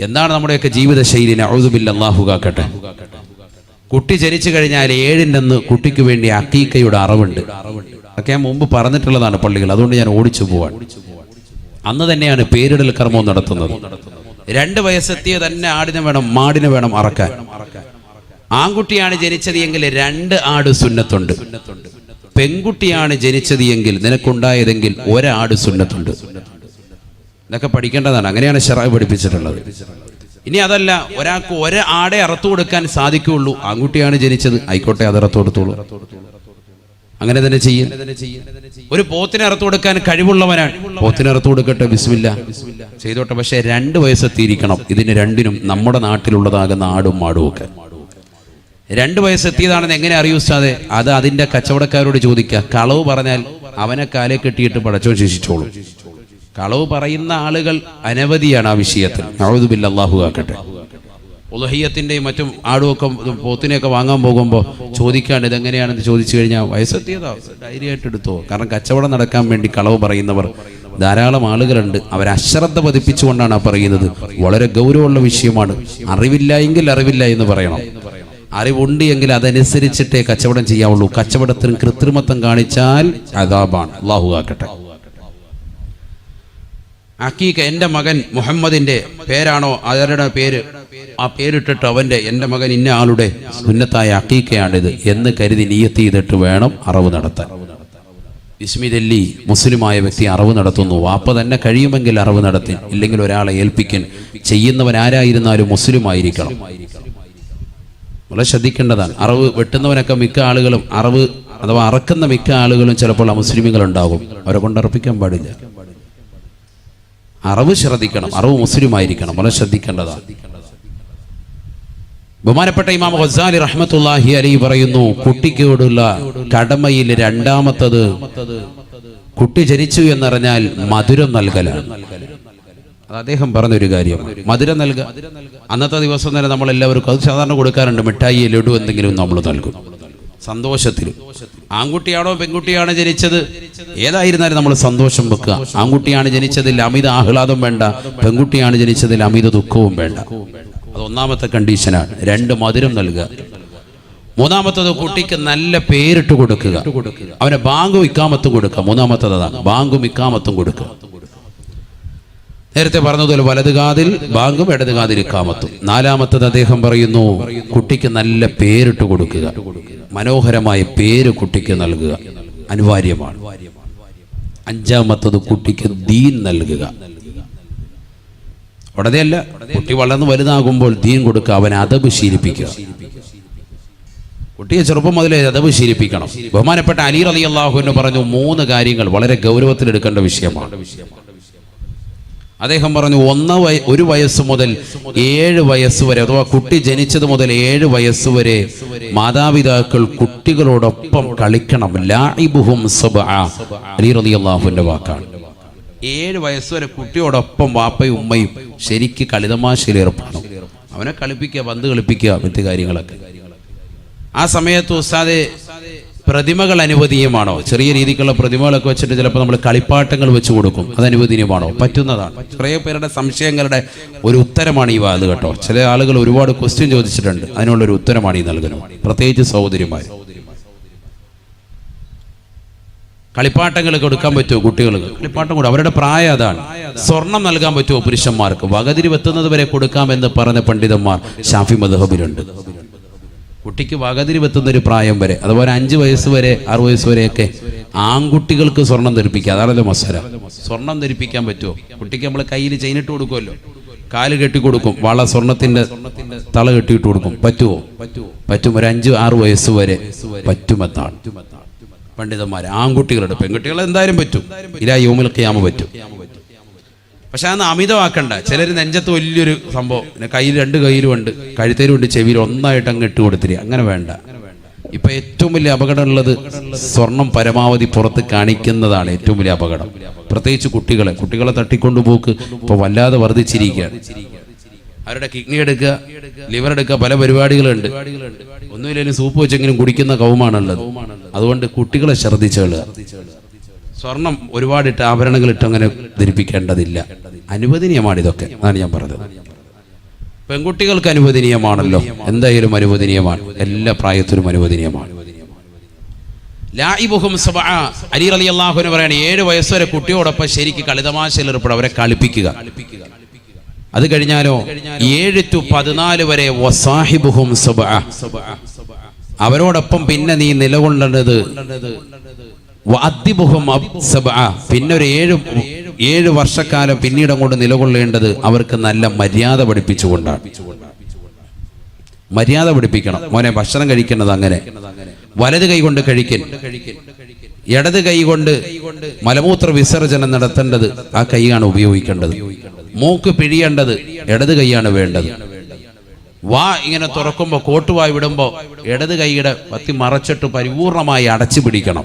എന്താണ് നമ്മുടെയൊക്കെ ജീവിത ശൈലി? നഊദു ബില്ലാഹി, അല്ലാഹു കാക്കട്ടെ. കുട്ടി ജനിച്ചു കഴിഞ്ഞാൽ 7-ന്റെ അന്ന് കുട്ടിക്ക് വേണ്ടി അഖീഖയുടെ അറവുണ്ട്. ഒക്കെ ഞാൻ മുമ്പ് പറഞ്ഞിട്ടുള്ളതാണ് പള്ളികൾ, അതുകൊണ്ട് ഞാൻ ഓടിച്ചു പോവാൻ. അന്ന് തന്നെയാണ് പേരിടൽ കർമ്മം നടത്തുന്നത്. 2 വയസ്സെത്തിയ തന്നെ ആടിനെ വേണം, മാടിനെ വേണം അറക്കാൻ. ആൺകുട്ടിയാണ് ജനിച്ചത് എങ്കിൽ 2 ആട് സുന്നത്തുണ്ട്. പെൺകുട്ടിയാണ് ജനിച്ചത് എങ്കിൽ, നിനക്കുണ്ടായതെങ്കിൽ 1 ആട് സുന്നത്തുണ്ട്. ഇതൊക്കെ പഠിക്കേണ്ടതാണ്. അങ്ങനെയാണ് ശറഅ് പഠിപ്പിച്ചിട്ടുള്ളത്. ഇനി അതല്ല, ഒരാൾക്ക് 1 ആടെ അറുത്തു കൊടുക്കാൻ സാധിക്കുകയുള്ളൂ. ആൺകുട്ടിയാണ് ജനിച്ചത്, ആയിക്കോട്ടെ, അത് അറുത്തു കൊടുത്തോളൂ. അങ്ങനെ തന്നെ ചെയ്യും. ഒരു പോത്തിനെ അറുത്തു കൊടുക്കാൻ കഴിവുള്ളവനാണ്, പോത്തിനെ അറുത്തു കൊടുക്കട്ടെ, ബിസ്മില്ലാ ചെയ്തോട്ടെ. പക്ഷെ 2 വയസ്സെത്തിയിരിക്കണം. ഇതിന് രണ്ടിനും നമ്മുടെ നാട്ടിലുള്ളതാകുന്ന ആടും മാടും ഒക്കെ 2 വയസ്സെത്തിയതാണെന്ന് എങ്ങനെ അറിയൂ ഉസ്താദേ? അത് അതിന്റെ കച്ചവടക്കാരോട് ചോദിക്കുക. കളവ് പറഞ്ഞാൽ അവനെ കാലേ കെട്ടിയിട്ട് പടച്ചോൻ ശിക്ഷിച്ചോളും. കളവ് പറയുന്ന ആളുകൾ അനവധിയാണ് ആ വിഷയത്തിൽ. നഊദു ബില്ലാഹി, അല്ലാഹു ആക്കട്ടെ. ഉളുഹിയ്യത്തിന്റെയും മറ്റും ആടുമൊക്കെ പോത്തിനെയൊക്കെ വാങ്ങാൻ പോകുമ്പോൾ ചോദിക്കാണ്ട് ഇതെങ്ങനെയാണെന്ന് ചോദിച്ചു കഴിഞ്ഞാൽ വയസ്സെത്തിയതോ ഡയറി ആയിട്ട് എടുത്തോ. കാരണം കച്ചവടം നടക്കാൻ വേണ്ടി കളവ് പറയുന്നവർ ധാരാളം ആളുകളുണ്ട്. അവർ അശ്രദ്ധ പതിപ്പിച്ചുകൊണ്ടാണ് ആ പറയുന്നത്. വളരെ ഗൗരവമുള്ള വിഷയമാണ്. അറിവില്ല എങ്കിൽ അറിവില്ല എന്ന് പറയണം. അറിവുണ്ട് എങ്കിൽ അതനുസരിച്ചിട്ടേ കച്ചവടം ചെയ്യാവുള്ളൂ. കച്ചവടത്തിന് കൃത്രിമത്വം കാണിച്ചാൽ അദാബാണ്. അല്ലാഹു ആക്കട്ടെ. അഖീഖ, എൻ്റെ മകൻ മുഹമ്മദിന്റെ പേരാണോ അവരുടെ പേര്, ആ പേരിട്ടിട്ട് എൻ്റെ മകൻ ഇന്ന ആളുടെ സുന്നത്തായ അഖീഖയാണിത് എന്ന് കരുതി നിയ്യത്ത് ചെയ്തിട്ട് വേണം അറവ് നടത്താൻ. ബിസ്മില്ലി, മുസ്ലിമായ വ്യക്തി അറവ് നടത്തുന്നു. വാപ്പ തന്നെ കഴിയുമെങ്കിൽ അറവ് നടത്തി, ഇല്ലെങ്കിൽ ഒരാളെ ഏൽപ്പിക്കൻ. ചെയ്യുന്നവൻ ആരായിരുന്നാലും മുസ്ലിം ആയിരിക്കണം. വളരെ ശ്രദ്ധിക്കേണ്ടതാണ്. അറവ് വെട്ടുന്നവനൊക്കെ മിക്ക ആളുകളും, അറവ് അഥവാ അറക്കുന്ന മിക്ക ആളുകളും ചിലപ്പോൾ അമുസ്ലിമുകളുണ്ടാകും. അവരെ കൊണ്ട് അറപ്പിക്കാൻ പാടില്ല. അറവ് ശ്രദ്ധിക്കണം, അറവ് മുസ്ലിം ആയിരിക്കണം. വളരെ ശ്രദ്ധിക്കേണ്ടതാണ്. ബഹുമാനപ്പെട്ട ഇമാം ഗസാലി റഹ്മത്തുള്ളാഹി അലൈഹി പറയുന്നു, കുട്ടിക്കോടുള്ള കടമയിൽ 2ാമത്തത് കുട്ടി ജനിച്ചു എന്നറിഞ്ഞാൽ മധുരം നൽകലാണ്. അത് അദ്ദേഹം പറഞ്ഞൊരു കാര്യമാണ്. മധുരം നൽകുക. അന്നത്തെ ദിവസം തന്നെ നമ്മളെല്ലാവർക്കും അത് സാധാരണ കൊടുക്കാറുണ്ട്. മിഠായി, ലഡു എന്തെങ്കിലും നമ്മൾ നൽകും സന്തോഷത്തിൽ. ആൺകുട്ടിയാണോ പെൺകുട്ടിയാണ് ജനിച്ചത്, ഏതായിരുന്നാലും നമ്മൾ സന്തോഷം വെക്കുക. ആൺകുട്ടിയാണ് ജനിച്ചതിൽ അമിത ആഹ്ലാദം വേണ്ട, പെൺകുട്ടിയാണ് ജനിച്ചതിൽ അമിത ദുഃഖവും വേണ്ട. അത് 1ാമത്തെ കണ്ടീഷനാണ്. 2 മധുരം നൽകുക. 3ാമത്തത് കുട്ടിക്ക് നല്ല പേരിട്ട് കൊടുക്കുക. അവന് ബാങ്കും ഇക്കാമത്തും കൊടുക്കുക. 3ാമത്തത് അതാണ്, ബാങ്കും ഇക്കാമത്തും കൊടുക്കുക. നേരത്തെ പറഞ്ഞതുപോലെ വലത് കാതിൽ ബാങ്കും ഇടത് കാതിൽ ഇക്കാമത്തും. 4ാമത്തത് അദ്ദേഹം പറയുന്നു, കുട്ടിക്ക് നല്ല പേരിട്ട് കൊടുക്കുക. മനോഹരമായ പേര് കുട്ടിക്ക് നൽകുക അനിവാര്യമാണ്. 5ാമത്തത് കുട്ടിക്ക് ദീൻ നൽകുക. ഉടനെയല്ല, കുട്ടി വളർന്ന് വലുതാകുമ്പോൾ ദീൻ കൊടുക്കുക. അവൻ അദബ് ശീലിപ്പിക്കുക. കുട്ടിയെ ചെറുപ്പം മുതലേ അദബ് ശീലിപ്പിക്കണം. ബഹുമാനപ്പെട്ട അലി റളിയല്ലാഹു അൻഹു പറഞ്ഞു 3 കാര്യങ്ങൾ വളരെ ഗൗരവത്തിൽ എടുക്കേണ്ട വിഷയമാണ്. അദ്ദേഹം പറഞ്ഞു, 1 വയസ്സ് മുതൽ 7 വയസ്സ് വരെ, അഥവാ കുട്ടി ജനിച്ചത് മുതൽ 7 വയസ്സ് വരെ മാതാപിതാക്കൾ കുട്ടികളോടൊപ്പം കളിക്കണം. ലാഇബുഹും സബ്അ, അലി റളിയല്ലാഹു അൻഹു വാക്കാണ്. 7 വയസ്സ് വരെ കുട്ടിയോടൊപ്പം വാപ്പയും ഉമ്മയും ശരിക്ക് കളിതമാശയിൽ ഏർപ്പെടണം. അവനെ കളിപ്പിക്കുക, പന്ത് കളിപ്പിക്കുക, മറ്റു കാര്യങ്ങളൊക്കെ. ആ സമയത്ത് ഉസ്താദെ പ്രതിമകൾ അനുവദനീയമാണോ? ചെറിയ രീതിക്കുള്ള പ്രതിമകളൊക്കെ വെച്ചിട്ട് ചിലപ്പോൾ നമ്മൾ കളിപ്പാട്ടങ്ങൾ വെച്ച് കൊടുക്കും, അത് അനുവദനീയമാണോ? പറ്റുന്നതാണ്. കുറേ പേരുടെ സംശയങ്ങളുടെ ഒരു ഉത്തരമാണ് ഈ വാത് കേട്ടോ. ചില ആളുകൾ ഒരുപാട് ക്വസ്റ്റ്യൻ ചോദിച്ചിട്ടുണ്ട്, അതിനുള്ളൊരു ഉത്തരമാണ് ഈ നൽകുന്നത്. പ്രത്യേകിച്ച് സഹോദരിമാർ, കളിപ്പാട്ടങ്ങൾ കൊടുക്കാൻ പറ്റുമോ കുട്ടികൾക്ക്? കളിപ്പാട്ടം കൂടെ അവരുടെ പ്രായം അതാണ്. സ്വർണം നൽകാൻ പറ്റുമോ പുരുഷന്മാർക്ക്? വകതിരി വെത്തുന്നത് വരെ കൊടുക്കാമെന്ന് പറഞ്ഞ പണ്ഡിതന്മാർ ഷാഫി മദ്ഹബിലുണ്ട്. കുട്ടിക്ക് വകതിരി വെത്തുന്ന ഒരു പ്രായം വരെ, അതുപോലെ 5 വയസ്സ് വരെ 6 വയസ്സ് വരെയൊക്കെ ആൺകുട്ടികൾക്ക് സ്വർണം ധരിപ്പിക്കുക. അതാണല്ലോ മസാല. സ്വർണം ധരിപ്പിക്കാൻ പറ്റുമോ കുട്ടിക്ക്? നമ്മൾ കയ്യിൽ ചെയിനിട്ട് കൊടുക്കുമല്ലോ, കാല് കെട്ടി കൊടുക്കും, വള സ്വർണത്തിന്റെ തള കെട്ടിയിട്ട് കൊടുക്കും. പറ്റുമോ? പറ്റും. ഒരു 5-6 വയസ്സ് വരെ പറ്റുമെന്നാണ് പണ്ഡിതന്മാർ. ആൺകുട്ടികളുടെ, പെൺകുട്ടികൾ എന്തായാലും പറ്റും. ഇലാ യൗമിൽ ഖിയാമ പറ്റും. പക്ഷെ അന്ന് അമിതമാക്കണ്ട. ചിലർ നെഞ്ചത്ത് വലിയൊരു സംഭവം, കയ്യിൽ 2 കയ്യിലും ഉണ്ട്, കഴുത്തേലും ഉണ്ട്, ചെവിയിൽ ഒന്നായിട്ട് അങ്ങ് ഇട്ട് കൊടുത്തിരി. അങ്ങനെ വേണ്ട. ഇപ്പൊ ഏറ്റവും വലിയ അപകടം ഉള്ളത് സ്വർണം പരമാവധി പുറത്ത് കാണിക്കുന്നതാണ് ഏറ്റവും വലിയ അപകടം. പ്രത്യേകിച്ച് കുട്ടികളെ തട്ടിക്കൊണ്ടുപോക്ക് ഇപ്പൊ വല്ലാതെ വർദ്ധിച്ചിരിക്കുകയാണ്. അവരുടെ കിഡ്നി എടുക്കുക, ലിവർ എടുക്കുക, പല പരിപാടികളുണ്ട്. ഒന്നുമില്ലെങ്കിലും സൂപ്പ് വെച്ചെങ്കിലും കുടിക്കുന്ന കൗമാണുള്ളത്. അതുകൊണ്ട് കുട്ടികളെ ശ്രദ്ധിച്ചുകൊള്ളുക. സ്വർണം ഒരുപാടിട്ട് ആഭരണങ്ങൾ ഇട്ട് അങ്ങനെ ധരിപ്പിക്കേണ്ടതില്ല. അനുവദനീയമാണ് ഇതൊക്കെ, അതാണ് ഞാൻ പറഞ്ഞത്. പെൺകുട്ടികൾക്ക് അനുവദനീയമാണല്ലോ, എന്തായാലും അനുവദനീയമാണ്. എല്ലാ പ്രായത്തിലും അനുവദനീയമാണ്. ലാഇബുഹും സബഅ, അലി റളിയല്ലാഹു അൻഹു പറയാണ് 7 വയസ്സ് വരെ കുട്ടിയോടൊപ്പം ശരിക്ക് കളിതമാശയിൽ ഏർപ്പെടുക, അവരെ കളിപ്പിക്കുക. അത് കഴിഞ്ഞാലോ 7 to 14 വരെ വസാഹിബുഹും സബഅ, അവരോടൊപ്പം പിന്നെ നീ നിലകൊള്ളേണ്ടത് വഅദ്ദിബുഹും സബഅ, പിന്നെ ഒരു 7 വർഷക്കാലം പിന്നീട് അങ്ങോട്ട് നിലകൊള്ളേണ്ടത് അവർക്ക് നല്ല മര്യാദ പഠിപ്പിച്ചുകൊണ്ടാണ്. മര്യാദ പഠിപ്പിക്കണം. മോനെ ഭക്ഷണം കഴിക്കേണ്ടത് അങ്ങനെ, വലത് കൈ കൊണ്ട് കഴിക്കൽ, ഇടത് കൈ കൊണ്ട് മലമൂത്ര വിസർജനം നടത്തേണ്ടത് ആ കൈയാണ് ഉപയോഗിക്കേണ്ടത്. മൂക്ക് പിഴിയേണ്ടത് ഇടത് കൈയാണ് വേണ്ടത്. വാ ഇങ്ങനെ തുറക്കുമ്പോൾ, കോട്ടുവായി വിടുമ്പോൾ ഇടത് കൈയുടെ പത്തി മറച്ചിട്ട് പരിപൂർണമായി അടച്ചു പിടിക്കണം.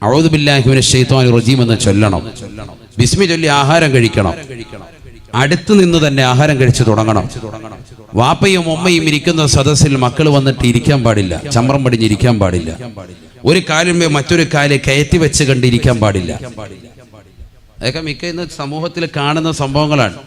അഊദു ബില്ലാഹി മിനശ് ശൈത്വാനിർ റജീം എന്ന് ചൊല്ലണം. ബിസ്മി ചൊല്ലി ആഹാരം കഴിക്കണം. അടുത്ത് നിന്ന് തന്നെ ആഹാരം കഴിച്ചു തുടങ്ങണം. വാപ്പയും ഉമ്മയും ഇരിക്കുന്ന സദസ്സിൽ മക്കൾ വന്നിട്ട് ഇരിക്കാൻ പാടില്ല, ചമ്രം പടിഞ്ഞിരിക്കാൻ പാടില്ല. ഒരു കാലിന്മേൽ മറ്റൊരു കാല് കയറ്റി വെച്ച് കണ്ടിരിക്കാൻ പാടില്ല. അതൊക്കെ മിക്ക ഇന്ന് സമൂഹത്തിൽ കാണുന്ന സംഭവങ്ങളാണ്.